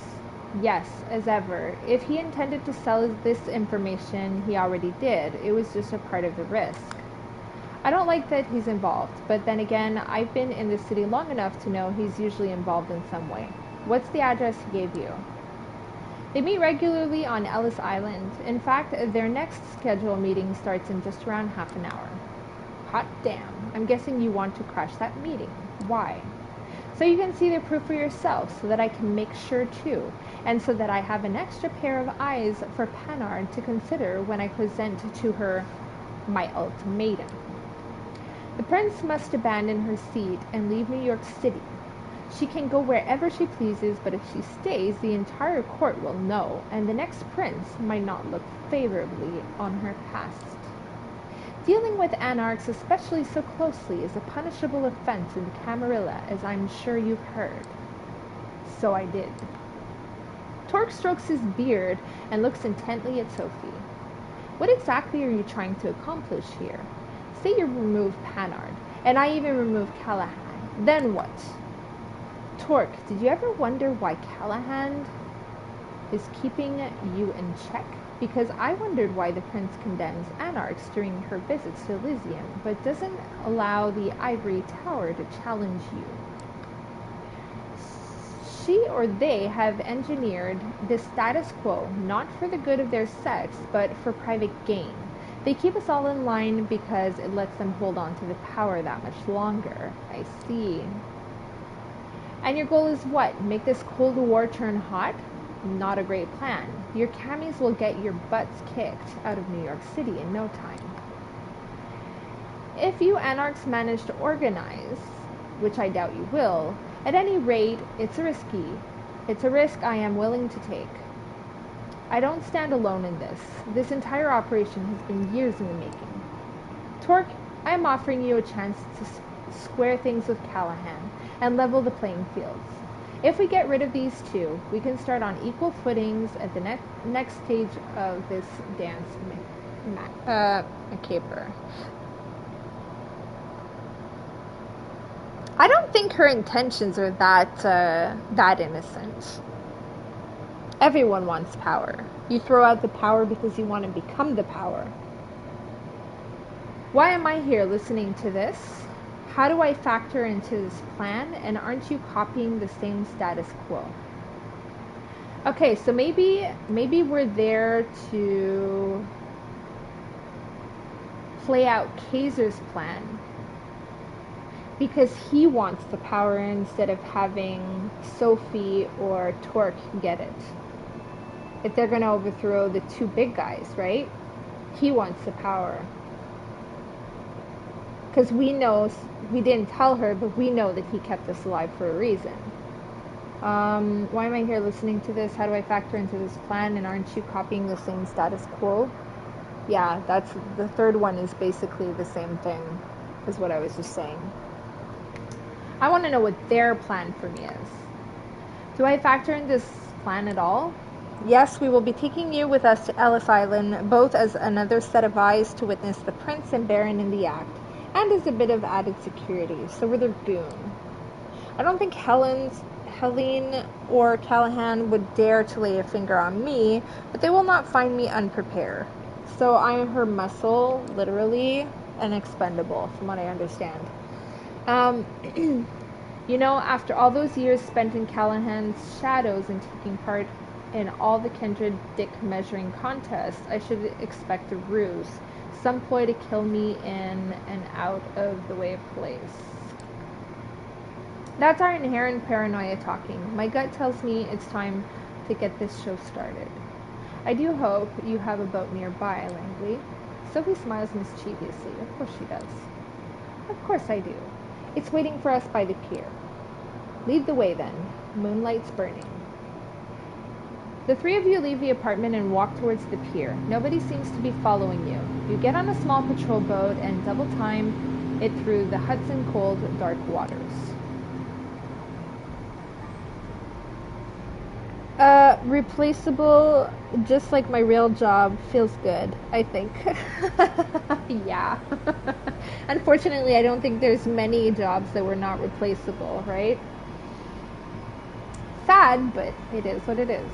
Yes, as ever. If he intended to sell this information, he already did. It was just a part of the risk. I don't like that he's involved, but then again, I've been in the city long enough to know he's usually involved in some way. What's the address he gave you? They meet regularly on Ellis Island. In fact, their next scheduled meeting starts in just around half an hour. Hot damn. I'm guessing you want to crash that meeting. Why? So you can see the proof for yourself, so that I can make sure too, and so that I have an extra pair of eyes for Panard to consider when I present to her my ultimatum. The prince must abandon her seat and leave New York City. She can go wherever she pleases, but if she stays, the entire court will know, and the next prince might not look favorably on her past. Dealing with anarchs, especially so closely, is a punishable offense in Camarilla, as I'm sure you've heard. So I did. Torque strokes his beard and looks intently at Sophie. What exactly are you trying to accomplish here? Say you remove Panard, and I even remove Callahan. Then what? Torque, did you ever wonder why Callahan is keeping you in check? Because I wondered why the prince condemns anarchs during her visits to Elysium, but doesn't allow the ivory tower to challenge you. She or they have engineered the status quo, not for the good of their sex, but for private gain. They keep us all in line because it lets them hold on to the power that much longer. I see. And your goal is what? Make this Cold War turn hot? Not a great plan. Your cammies will get your butts kicked out of New York City in no time. If you anarchs manage to organize, which I doubt you will, at any rate, it's a risk I am willing to take. I don't stand alone in this. This entire operation has been years in the making. Torque, I am offering you a chance to square things with Callahan and level the playing fields. If we get rid of these two, we can start on equal footings at the next stage of this dance caper. I don't think her intentions are that innocent. Everyone wants power. You throw out the power because you want to become the power. Why am I here listening to this? How do I factor into this plan? And aren't you copying the same status quo? Okay, so maybe we're there to play out Kaiser's plan because he wants the power instead of having Sophie or Torque get it. If they're going to overthrow the two big guys, right? He wants the power. Because we know, we didn't tell her, but we know that he kept us alive for a reason. Why am I here listening to this? How do I factor into this plan? And aren't you copying the same status quo? Yeah, that's the third one is basically the same thing as what I was just saying. I want to know what their plan for me is. Do I factor in this plan at all? Yes, we will be taking you with us to Ellis Island, both as another set of eyes to witness the Prince and Baron in the act, and as a bit of added security, so we're their goon. I don't think Helene or Callahan would dare to lay a finger on me, but they will not find me unprepared. So I am her muscle, literally, and expendable, from what I understand. You know, after all those years spent in Callahan's shadows and taking part in all the kindred dick measuring contests, I should expect a ruse, some ploy to kill me in an out of the way place. That's our inherent paranoia talking. My gut tells me it's time to get this show started. I do hope you have a boat nearby, Langley. Sophie smiles mischievously. Of course she does. Of course I do. It's waiting for us by the pier. Lead the way then. Moonlight's burning. The three of you leave the apartment and walk towards the pier. Nobody seems to be following you. You get on a small patrol boat and double time it through the Hudson cold, dark waters. Replaceable, just like my real job, feels good, I think. Yeah. Unfortunately, I don't think there's many jobs that were not replaceable, right? Sad, but it is what it is.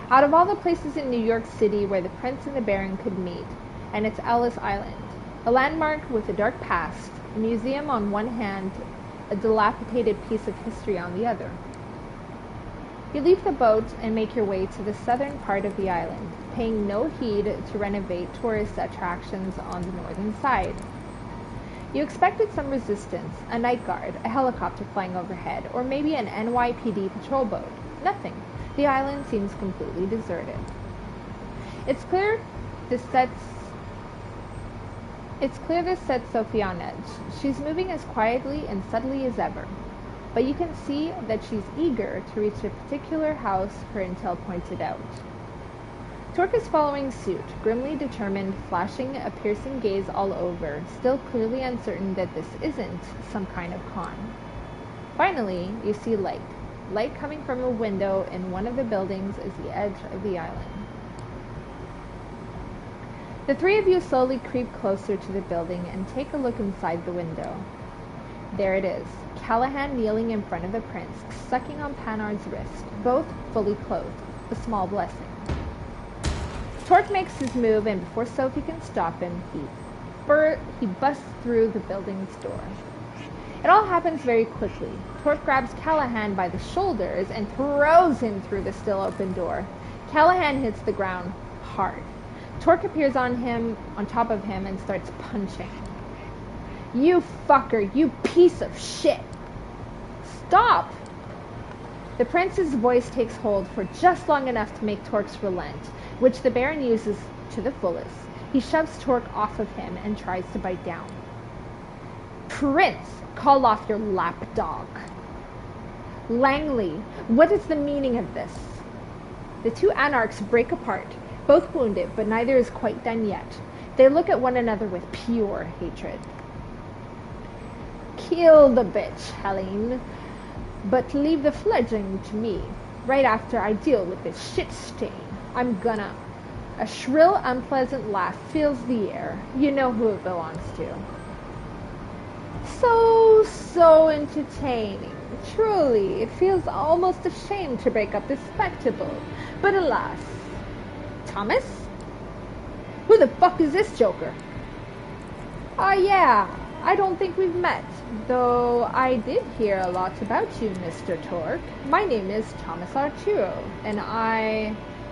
Out of all the places in New York City where the Prince and the Baron could meet, and it's Ellis Island, a landmark with a dark past, a museum on one hand, a dilapidated piece of history on the other. You leave the boat and make your way to the southern part of the island, paying no heed to renovate tourist attractions on the northern side. You expected some resistance, a night guard, a helicopter flying overhead, or maybe an NYPD patrol boat. Nothing. The island seems completely deserted. It's clear this sets Sophie on edge. She's moving as quietly and subtly as ever. But you can see that she's eager to reach a particular house her intel pointed out. Torque is following suit, grimly determined, flashing a piercing gaze all over, still clearly uncertain that this isn't some kind of con. Finally, you see light. Light coming from a window in one of the buildings is the edge of the island. The three of you slowly creep closer to the building and take a look inside the window. There it is, Callahan kneeling in front of the Prince, sucking on Panard's wrist, both fully clothed, a small blessing. Torque makes his move, and before Sophie can stop him, he busts through the building's door. It all happens very quickly. Torque grabs Callahan by the shoulders and throws him through the still open door. Callahan hits the ground hard. Torque appears on top of him, and starts punching. You fucker, you piece of shit! Stop! The Prince's voice takes hold for just long enough to make Torque's relent, which the Baron uses to the fullest. He shoves Torque off of him and tries to bite down. Prince, call off your lapdog. Langley, what is the meaning of this? The two anarchs break apart, both wounded, but neither is quite done yet. They look at one another with pure hatred. Kill the bitch, Helene, but leave the fledgling to me. Right after I deal with this shit stain, I'm gonna... A shrill, unpleasant laugh fills the air. You know who it belongs to. So entertaining. Truly, it feels almost a shame to break up this spectacle. But alas... Thomas? Who the fuck is this joker? Yeah, I don't think we've met, though I did hear a lot about you, Mr. Torque. My name is Thomas Arturo, and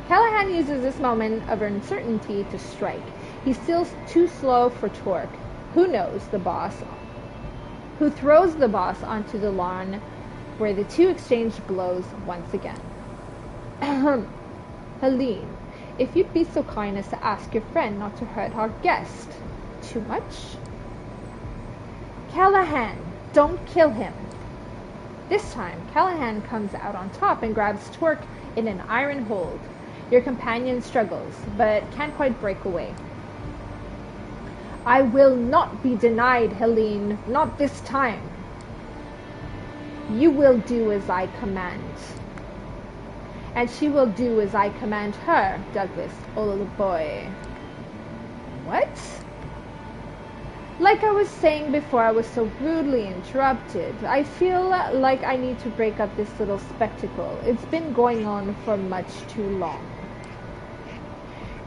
Callahan uses this moment of uncertainty to strike. He's still too slow for Torque. Who knows the boss? Who throws the boss onto the lawn, where the two exchange blows once again. Helene, if you'd be so kind as to ask your friend not to hurt our guest. Too much? Callahan, don't kill him. This time, Callahan comes out on top and grabs Torque in an iron hold. Your companion struggles, but can't quite break away. I will not be denied, Helene, not this time. You will do as I command. And she will do as I command her, Douglas, old boy. What? Like I was saying before I was so rudely interrupted, I feel like I need to break up this little spectacle. It's been going on for much too long.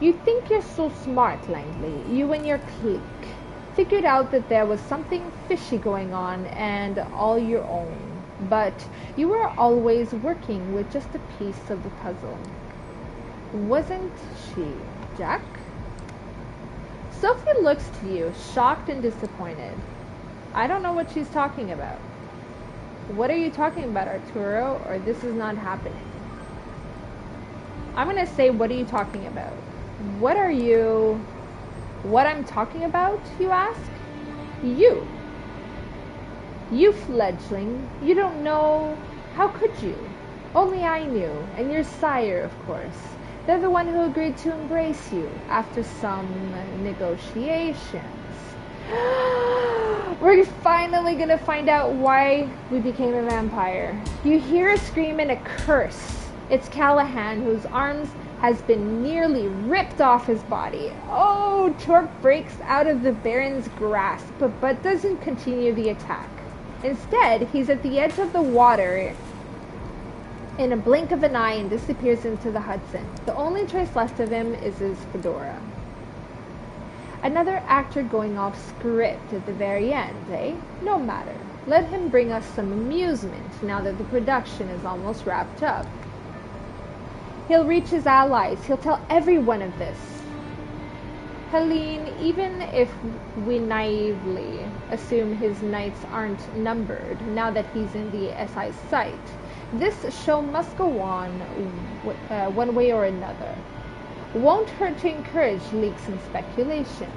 You think you're so smart, Langley. You and your clique figured out that there was something fishy going on and all your own. But you were always working with just a piece of the puzzle. Wasn't she, Jack? Sophie looks to you, shocked and disappointed. I don't know what she's talking about. What are you talking about, Arturo, or this is not happening? I'm going to say, what are you talking about? What I'm talking about, you ask? You. You fledgling, you don't know. How could you? Only I knew, and your sire, of course. They're the one who agreed to embrace you after some negotiations. We're finally gonna find out why we became a vampire. You hear a scream and a curse. It's Callahan, whose arms has been nearly ripped off his body. Oh, Torque breaks out of the Baron's grasp, but doesn't continue the attack. Instead, he's at the edge of the water in a blink of an eye and disappears into the Hudson. The only trace left of him is his fedora. Another actor going off script at the very end, eh? No matter. Let him bring us some amusement now that the production is almost wrapped up. He'll reach his allies. He'll tell everyone of this. Helene, even if we naively assume his nights aren't numbered now that he's in the SI's sight, this show must go on one way or another. Won't hurt to encourage leaks and speculation.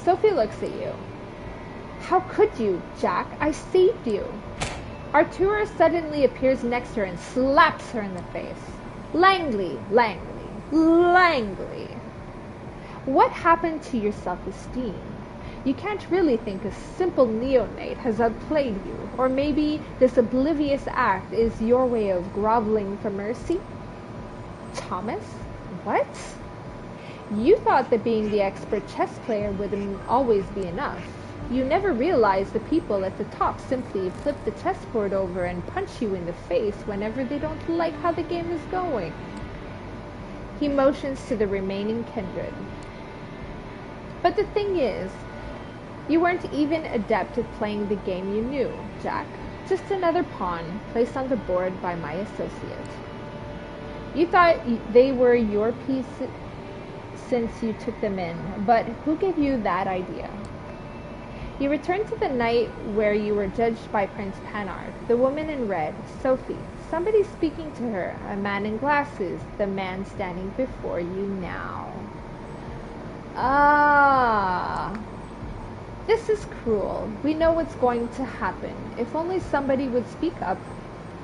Sophie looks at you. How could you, Jack? I saved you. Arturo suddenly appears next to her and slaps her in the face. Langley, Langley, Langley. What happened to your self-esteem? You can't really think a simple neonate has outplayed you, or maybe this oblivious act is your way of groveling for mercy? Thomas? What? You thought that being the expert chess player would always be enough. You never realized the people at the top simply flip the chessboard over and punch you in the face whenever they don't like how the game is going. He motions to the remaining kindred. But the thing is, you weren't even adept at playing the game you knew, Jack. Just another pawn placed on the board by my associate. You thought they were your piece since you took them in, but who gave you that idea? You return to the night where you were judged by Prince Panard, the woman in red, Sophie. Somebody speaking to her, a man in glasses, the man standing before you now. Ah, this is cruel. We know what's going to happen. If only somebody would speak up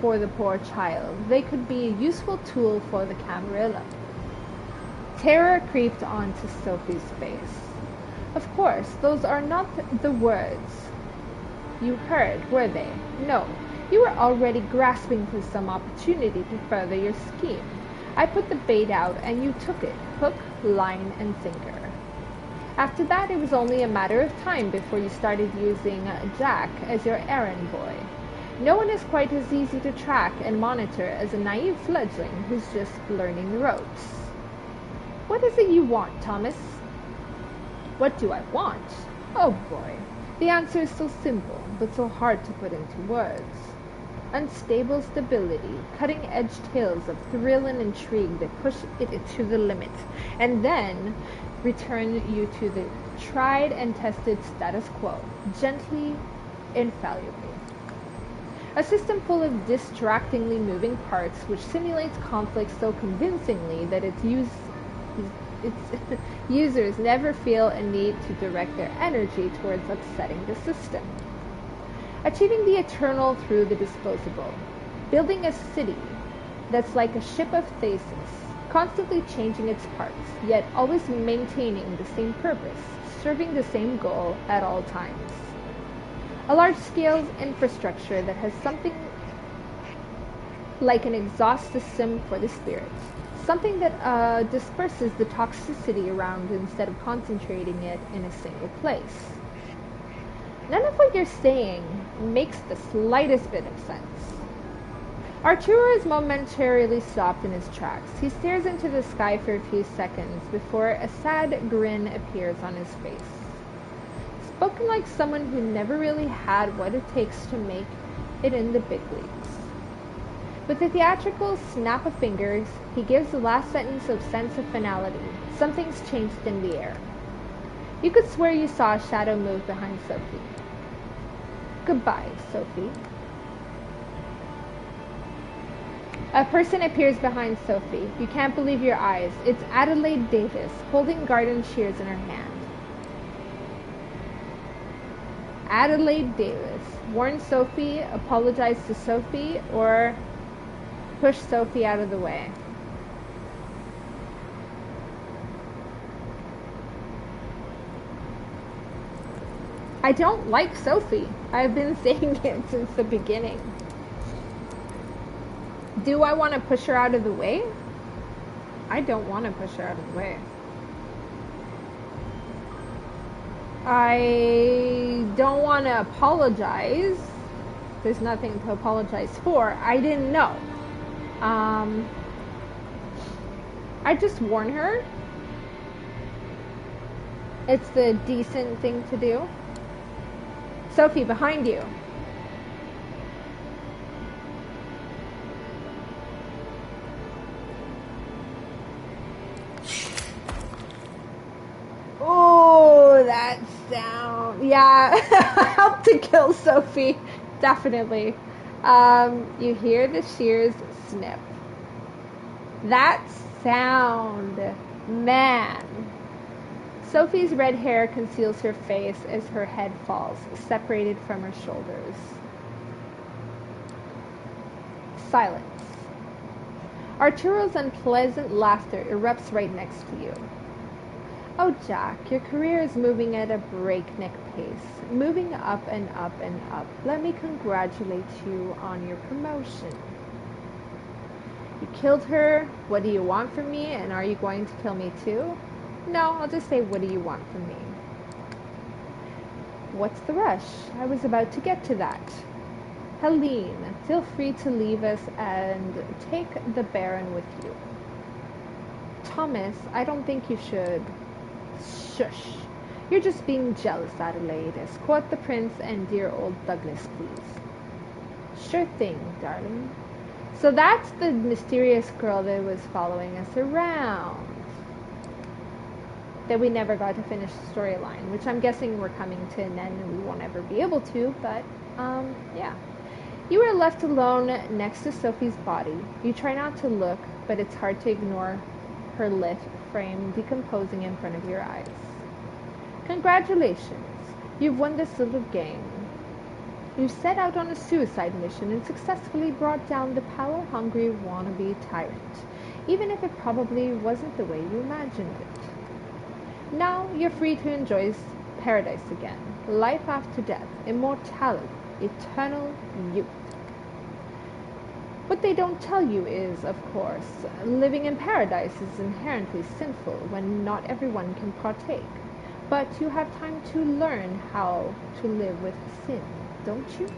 for the poor child, they could be a useful tool for the Camarilla. Terror creeped onto Sophie's face. Of course, those are not the words you heard, were they? No, you were already grasping for some opportunity to further your scheme. I put the bait out and you took it, hook, line, and sinker. After that, it was only a matter of time before you started using Jack as your errand boy. No one is quite as easy to track and monitor as a naive fledgling who's just learning the ropes. What is it you want, Thomas? What do I want? Oh boy, the answer is so simple, but so hard to put into words. Unstable stability, cutting-edge tales of thrill and intrigue that push it to the limit, and then return you to the tried and tested status quo, gently, infallibly. A system full of distractingly moving parts which simulates conflict so convincingly that its users never feel a need to direct their energy towards upsetting the system. Achieving the eternal through the disposable. Building a city that's like a ship of Theseus, constantly changing its parts, yet always maintaining the same purpose, serving the same goal at all times. A large-scale infrastructure that has something like an exhaust system for the spirit. Something that disperses the toxicity around instead of concentrating it in a single place. None of what you're saying makes the slightest bit of sense. Arturo is momentarily stopped in his tracks. He stares into the sky for a few seconds before a sad grin appears on his face. Spoken like someone who never really had what it takes to make it in the big leagues. With a theatrical snap of fingers, he gives the last sentence of sense of finality. Something's changed in the air. You could swear you saw a shadow move behind Sophie. Goodbye, Sophie. A person appears behind Sophie. You can't believe your eyes. It's Adelaide Davis, holding garden shears in her hand. Adelaide Davis. Warn Sophie, apologize to Sophie, or push Sophie out of the way. I don't like Sophie. I've been saying it since the beginning. Do I want to push her out of the way? I don't want to push her out of the way. I don't want to apologize. There's nothing to apologize for. I didn't know. I just warn her. It's the decent thing to do. Sophie, behind you. Oh, that sound. Yeah, help to kill Sophie. Definitely. You hear the shears snip. That sound. Man. Sophie's red hair conceals her face as her head falls, separated from her shoulders. Silence. Arturo's unpleasant laughter erupts right next to you. Oh, Jack, your career is moving at a breakneck pace, moving up and up and up. Let me congratulate you on your promotion. You killed her. What do you want from me? And are you going to kill me too? No, I'll just say, what do you want from me? What's the rush? I was about to get to that. Helene, feel free to leave us and take the Baron with you. Thomas, I don't think you should. Shush. You're just being jealous, Adelaide. Escort the prince and dear old Douglas, please. Sure thing, darling. So that's the mysterious girl that was following us around. That we never got to finish the storyline, which I'm guessing we're coming to an end and we won't ever be able to, but, yeah. You were left alone next to Sophie's body. You try not to look, but it's hard to ignore her lithe frame decomposing in front of your eyes. Congratulations, you've won this little game. You set out on a suicide mission and successfully brought down the power-hungry wannabe tyrant, even if it probably wasn't the way you imagined it. Now you're free to enjoy paradise again, life after death, immortality, eternal youth. What they don't tell you is, of course, living in paradise is inherently sinful when not everyone can partake. But you have time to learn how to live with sin, don't you?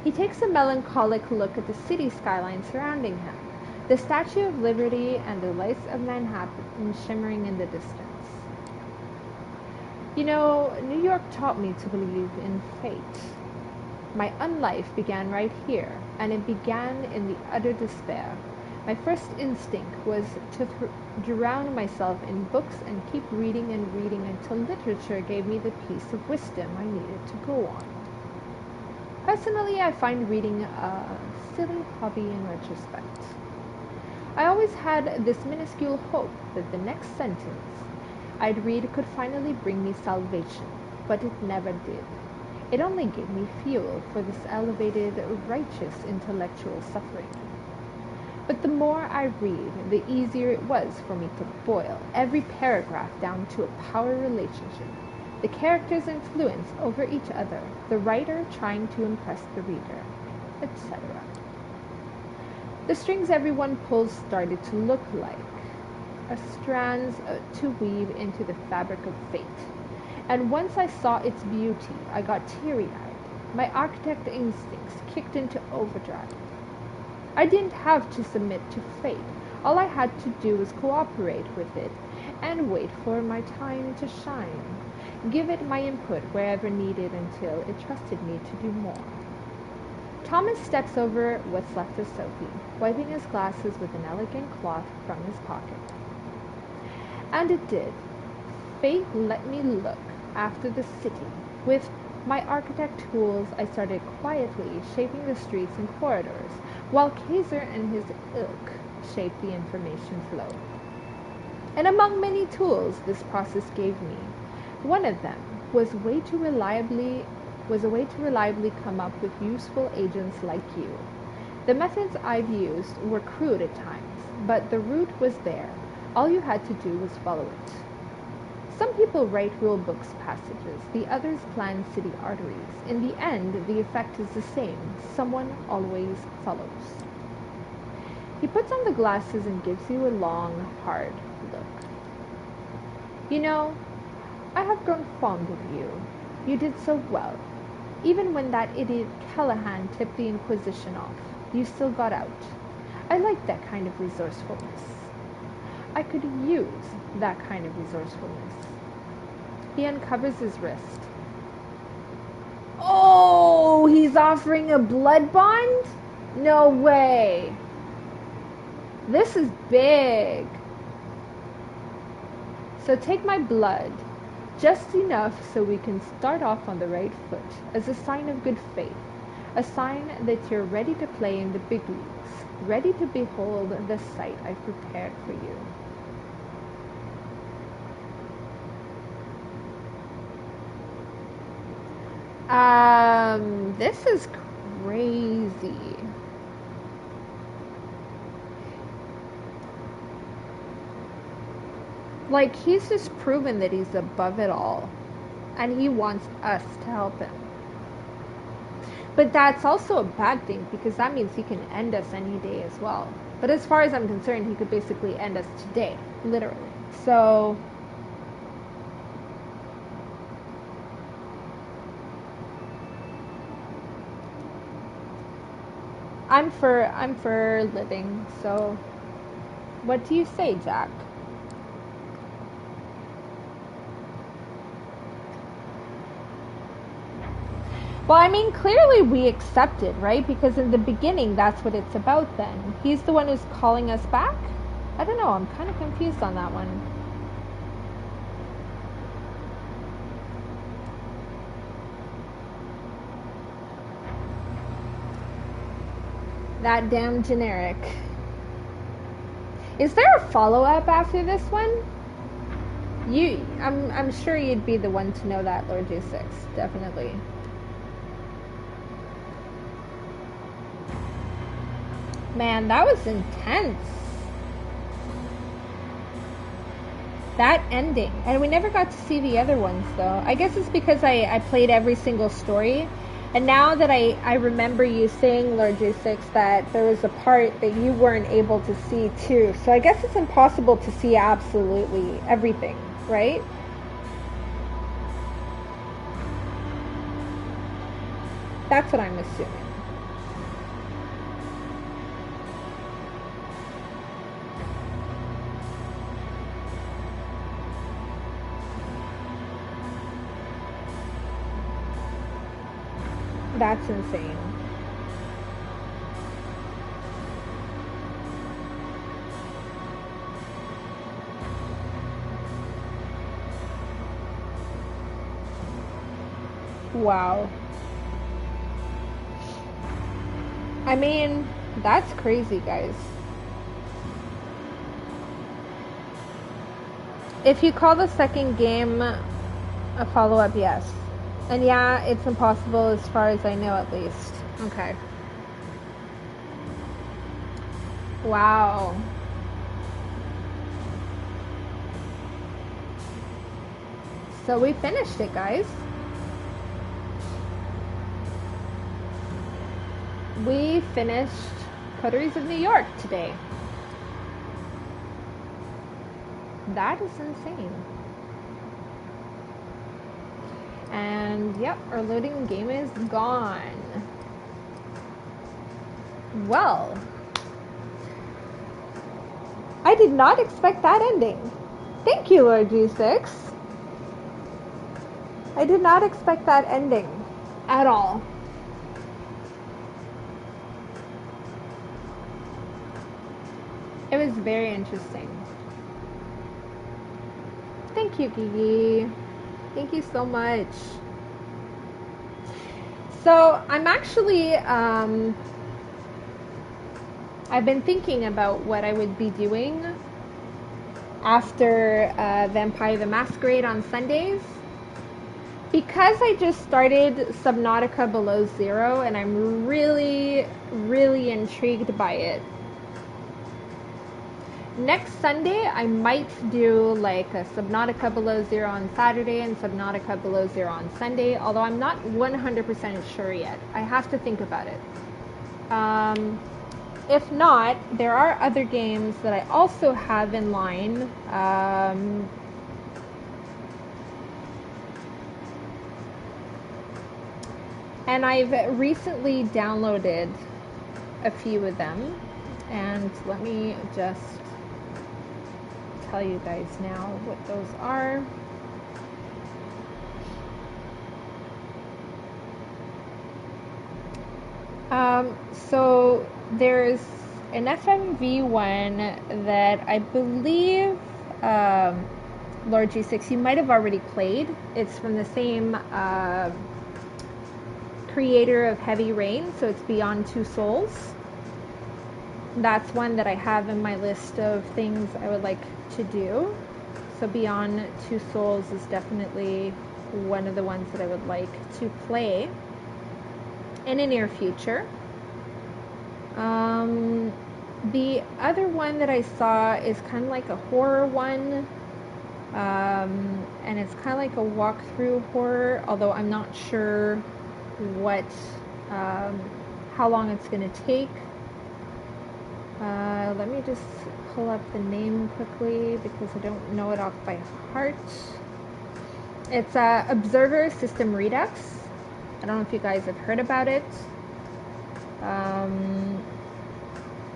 He takes a melancholic look at the city skyline surrounding him, the Statue of Liberty and the lights of Manhattan shimmering in the distance. You know, New York taught me to believe in fate. My unlife began right here, and it began in the utter despair. My first instinct was to drown myself in books and keep reading and reading until literature gave me the piece of wisdom I needed to go on. Personally, I find reading a silly hobby in retrospect. I always had this minuscule hope that the next sentence I'd read could finally bring me salvation, but it never did. It only gave me fuel for this elevated, righteous intellectual suffering. But the more I read, the easier it was for me to boil every paragraph down to a power relationship, the characters' influence over each other, the writer trying to impress the reader, etc. The strings everyone pulls started to look like strands to weave into the fabric of fate. And once I saw its beauty, I got teary-eyed. My architect instincts kicked into overdrive. I didn't have to submit to fate. All I had to do was cooperate with it and wait for my time to shine. Give it my input wherever needed until it trusted me to do more. Thomas steps over what's left of Sophie, wiping his glasses with an elegant cloth from his pocket. And it did. Fate let me look after the city. With my architect tools, I started quietly shaping the streets and corridors, while Kaiser and his ilk shaped the information flow. And among many tools this process gave me, one of them was a way to reliably come up with useful agents like you. The methods I've used were crude at times, but the root was there. All you had to do was follow it. Some people write rule books passages, the others plan city arteries. In the end, the effect is the same. Someone always follows. He puts on the glasses and gives you a long, hard look. You know, I have grown fond of you. You did so well. Even when that idiot Callahan tipped the Inquisition off, you still got out. I like that kind of resourcefulness. I could use that kind of resourcefulness. He uncovers his wrist. Oh, he's offering a blood bond? No way. This is big. So take my blood, just enough so we can start off on the right foot, as a sign of good faith, a sign that you're ready to play in the big leagues, ready to behold the sight I've prepared for you. This is crazy. Like, he's just proven that he's above it all, and he wants us to help him. But that's also a bad thing, because that means he can end us any day as well. But as far as I'm concerned, he could basically end us today, literally. So I'm for living, so what do you say, Jack? Well, I mean, clearly we accepted, right? Because in the beginning, that's what it's about then. He's the one who's calling us back? I don't know, I'm kind of confused on that one. That damn generic. Is there a follow-up after this one? I'm sure you'd be the one to know that, Lord J6, definitely. Man, that was intense. That ending. And we never got to see the other ones, though. I guess it's because I played every single story. And now that I remember you saying, Lord J6, that there was a part that you weren't able to see, too. So I guess it's impossible to see absolutely everything, right? That's what I'm assuming. That's insane. Wow. I mean, that's crazy, guys. If you call the second game a follow-up, yes. And yeah, it's impossible as far as I know, at least. Okay. Wow. So we finished it, guys. We finished Coteries of New York today. That is insane. And yep, our loading game is gone. Well, I did not expect that ending. Thank you, Lord G6. I did not expect that ending at all. It was very interesting. Thank you, Gigi. Thank you so much. So I'm actually, I've been thinking about what I would be doing after Vampire the Masquerade on Sundays. Because I just started Subnautica Below Zero and I'm really, really intrigued by it. Next Sunday, I might do like a Subnautica Below Zero on Saturday and Subnautica Below Zero on Sunday, although I'm not 100% sure yet. I have to think about it. If not, there are other games that I also have in line. And I've recently downloaded a few of them. And let me just tell you guys now what those are. So there's an FMV one that I believe Lord G6 you might have already played. It's from the same creator of Heavy Rain, so it's Beyond Two Souls. That's one that I have in my list of things I would like to do. So Beyond Two Souls is definitely one of the ones that I would like to play in the near future. The other one that I saw is kind of like a horror one, and it's kind of like a walkthrough horror, although I'm not sure what, how long it's going to take. Let me just pull up the name quickly because I don't know it off by heart. It's Observer System Redux. I don't know if you guys have heard about it.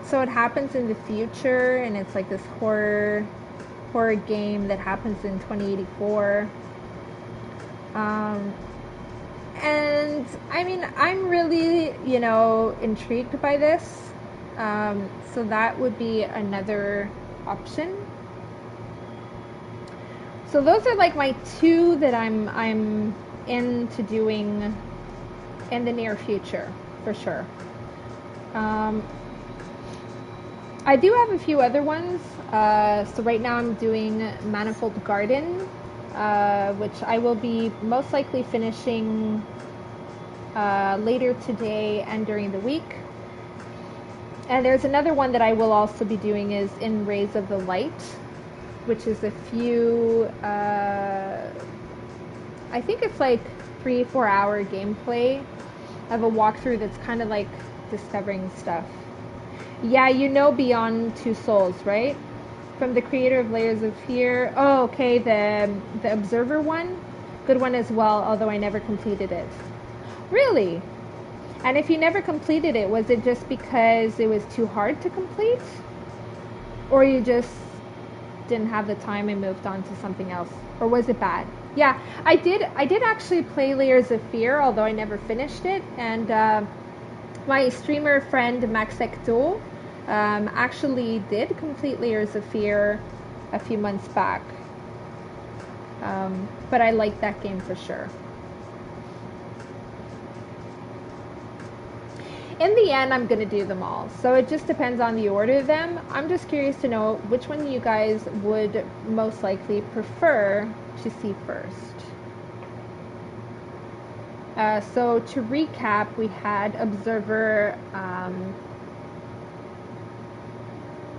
So it happens in the future, and it's like this horror game that happens in 2084. And I mean, I'm really, intrigued by this. So that would be another option. So those are like my two that I'm into doing in the near future, for sure. I do have a few other ones. So right now I'm doing Manifold Garden, which I will be most likely finishing later today and during the week. And there's another one that I will also be doing is In Rays of the Light, which is a few, I think it's like 3-4 hour gameplay of a walkthrough that's kind of like discovering stuff. Yeah, Beyond Two Souls, right? From the creator of Layers of Fear. Oh, okay, the Observer one. Good one as well, although I never completed it. Really? And if you never completed it, was it just because it was too hard to complete? Or you just didn't have the time and moved on to something else? Or was it bad? Yeah, I did actually play Layers of Fear, although I never finished it. And my streamer friend Maxecto actually did complete Layers of Fear a few months back. But I like that game for sure. In the end, I'm going to do them all. So it just depends on the order of them. I'm just curious to know which one you guys would most likely prefer to see first. So to recap, we had Observer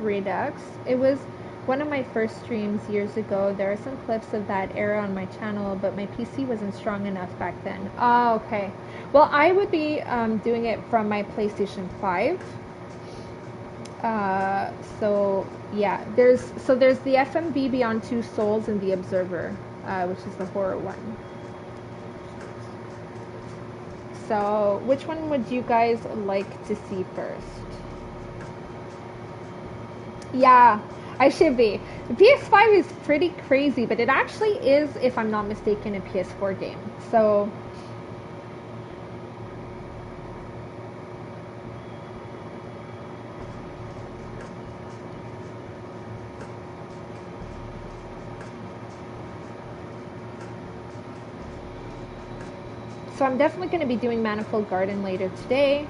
Redux. It was one of my first streams years ago. There are some clips of that era on my channel, but my PC wasn't strong enough back then. Oh, okay. Well, I would be doing it from my PlayStation 5. Uh, so yeah, there's the FMV Beyond Two Souls and the Observer, which is the horror one. So which one would you guys like to see first? Yeah, I should be. The PS5 is pretty crazy, but it actually is, if I'm not mistaken, a PS4 game. So I'm definitely going to be doing Manifold Garden later today.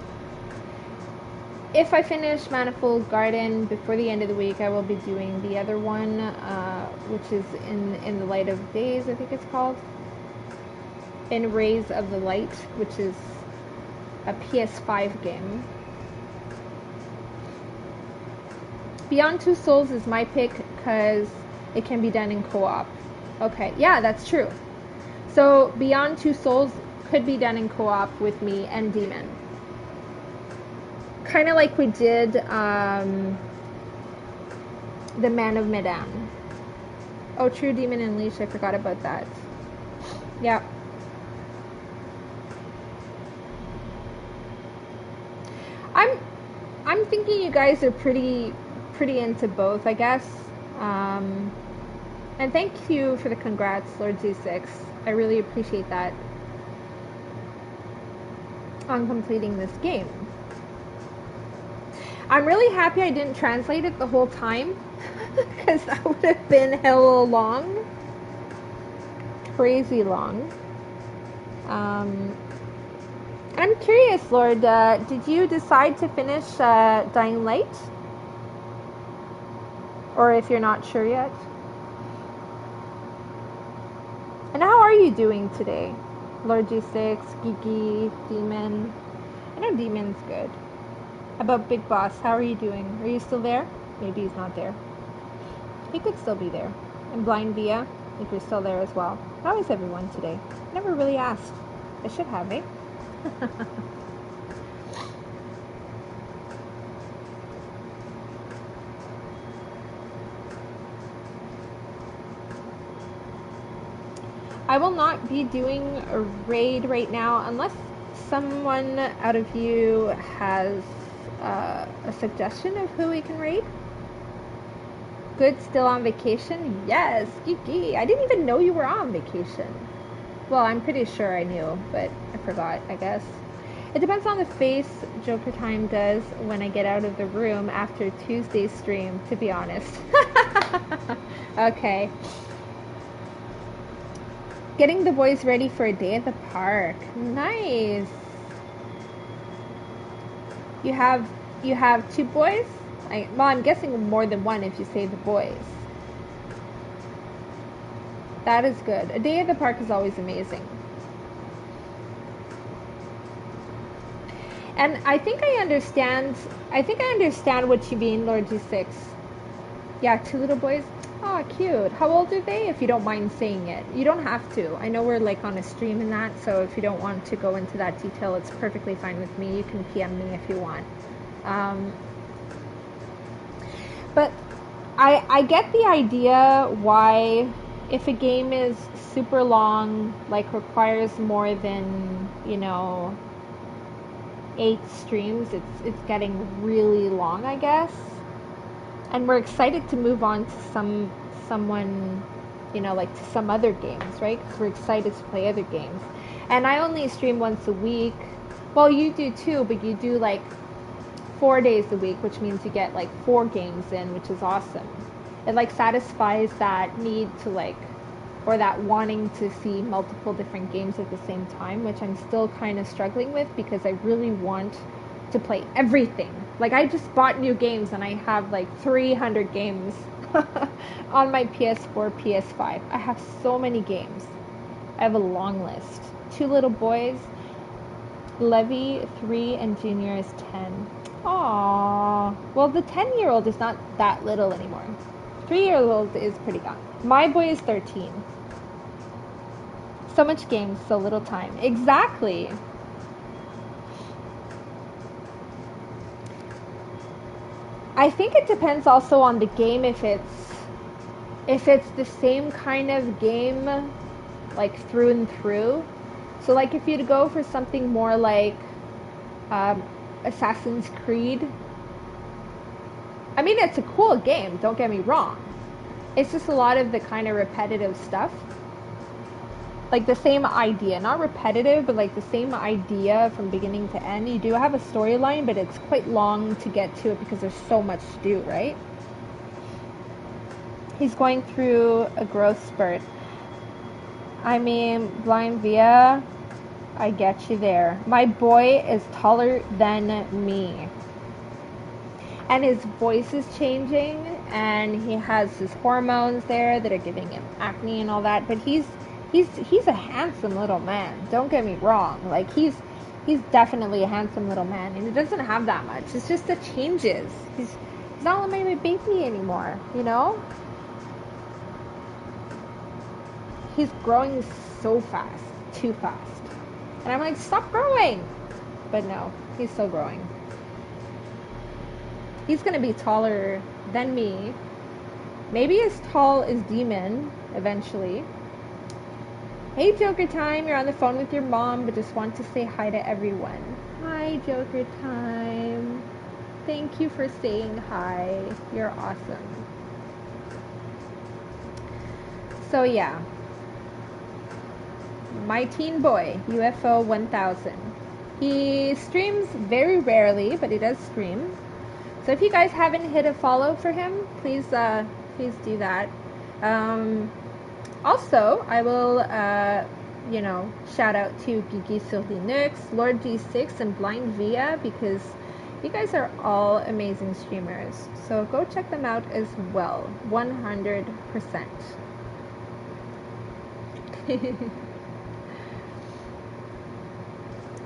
If I finish Manifold Garden before the end of the week, I will be doing the other one, which is in the Light of Days, I think it's called. In Rays of the Light, which is a PS5 game. Beyond Two Souls is my pick because it can be done in co-op. Okay, yeah, that's true. So Beyond Two Souls could be done in co-op with me and Demon. Kind of like we did the Man of Medan. Oh, true, Demon Unleashed. I forgot about that. Yeah. I'm thinking you guys are pretty into both, I guess. And thank you for the congrats, Lord Z6. I really appreciate that on completing this game. I'm really happy I didn't translate it the whole time because that would have been hella long. Crazy long. I'm curious, Lord, did you decide to finish Dying Light? Or if you're not sure yet? And how are you doing today? Lord G6, Geeky, Demon. I know Demon's good. How about Big Boss? How are you doing? Are you still there? Maybe he's not there. He could still be there. And Blind Via, if you're still there as well. How is everyone today? Never really asked. I should have, eh? I will not be doing a raid right now unless someone out of you has a suggestion of who we can raid. Good, still on vacation? Yes, Geeky. I didn't even know you were on vacation. Well, I'm pretty sure I knew, but I forgot, I guess. It depends on the face Joker Time does when I get out of the room after Tuesday's stream, to be honest. Okay. Getting the boys ready for a day at the park. Nice. You have two boys? Well, I'm guessing more than one if you say the boys. That is good. A day at the park is always amazing. And I think I understand what you mean, Lord G6. Yeah, two little boys. Oh, cute. How old are they, if you don't mind saying it? You don't have to. I know we're like on a stream and that, so if you don't want to go into that detail, it's perfectly fine with me. You can PM me if you want. But I get the idea why, if a game is super long, like requires more than, 8 streams, it's getting really long, I guess. And we're excited to move on to someone, like to some other games, right? Because we're excited to play other games. And I only stream once a week. Well, you do too, but you do like 4 days a week, which means you get like 4 games in, which is awesome. It like satisfies that need to like, or that wanting to see multiple different games at the same time, which I'm still kind of struggling with because I really want to play everything. Like, I just bought new games and I have like 300 games on my PS4, PS5. I have so many games. I have a long list. 2 little boys. Levy 3 and Junior is 10. Aww. Well, the 10-year-old is not that little anymore. 3-year-old is pretty young. My boy is 13. So much games, so little time. Exactly. I think it depends also on the game if it's the same kind of game like through and through. So like if you'd go for something more like Assassin's Creed. I mean, it's a cool game, don't get me wrong. It's just a lot of the kind of repetitive stuff. Like the same idea, not repetitive, but like the same idea from beginning to end. You do have a storyline, but it's quite long to get to it because there's so much to do, right? He's going through a growth spurt. I mean, Blind Via, I get you there. My boy is taller than me. And his voice is changing, and he has his hormones there that are giving him acne and all that. But he's a handsome little man. Don't get me wrong. Like he's definitely a handsome little man, and he doesn't have that much. It's just the changes. He's not like my baby anymore, you know? He's growing so fast, too fast. And I'm like, stop growing. But no, he's still growing. He's going to be taller than me. Maybe as tall as Demon eventually. Hey, Joker Time. You're on the phone with your mom, but just want to say hi to everyone. Hi, Joker Time. Thank you for saying hi. You're awesome. So, yeah. My teen boy, UFO 1000. He streams very rarely, but he does stream. So if you guys haven't hit a follow for him, please do that. Also, I will, shout out to Geeky sur Linux, Lord G6, and Blind Via because you guys are all amazing streamers. So go check them out as well, 100%.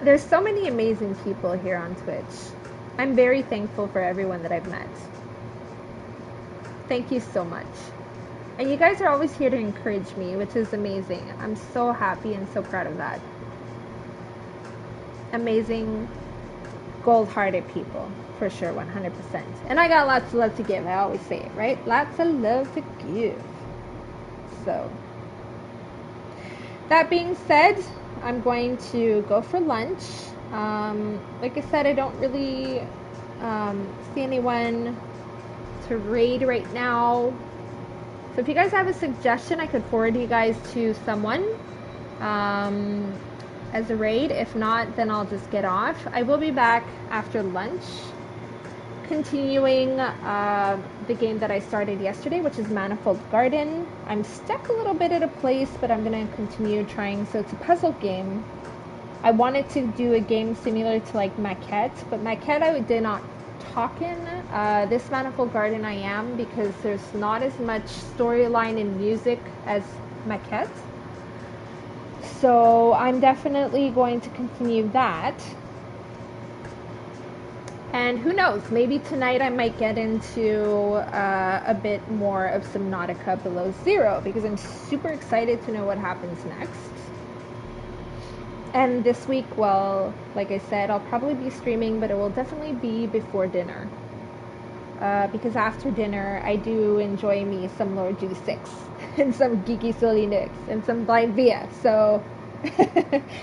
There's so many amazing people here on Twitch. I'm very thankful for everyone that I've met. Thank you so much. And you guys are always here to encourage me, which is amazing. I'm so happy and so proud of that. Amazing, gold-hearted people, for sure, 100%. And I got lots of love to give. I always say it, right? Lots of love to give. So, that being said, I'm going to go for lunch. Like I said, I don't really see anyone to raid right now. So if you guys have a suggestion, I could forward you guys to someone as a raid. If not, then I'll just get off. I will be back after lunch, continuing the game that I started yesterday, which is Manifold Garden. I'm stuck a little bit at a place, but I'm going to continue trying. So it's a puzzle game. I wanted to do a game similar to like Maquette, but Maquette I did not talk in. This Manifold Garden I am, because there's not as much storyline and music as Maquette. So I'm definitely going to continue that. And who knows, maybe tonight I might get into a bit more of Subnautica Below Zero, because I'm super excited to know what happens next. And this week, well, like I said, I'll probably be streaming, but it will definitely be before dinner. Because after dinner, I do enjoy me some Lord G6 and some Geeky Silly Nicks and some Blind Via. So,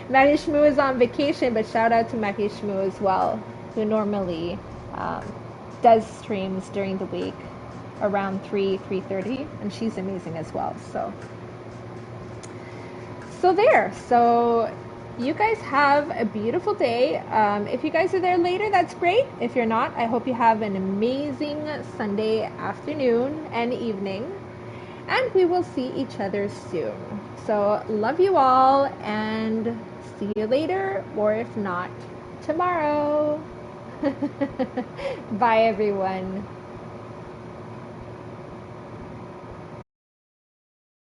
Matty Shmoo is on vacation, but shout out to Matty Shmoo as well, who normally does streams during the week around 3:30, and she's amazing as well. So there. So you guys have a beautiful day. If you guys are there later, that's great. If you're not, I hope you have an amazing Sunday afternoon and evening. And we will see each other soon. So love you all, and see you later, or if not, tomorrow. Bye, everyone.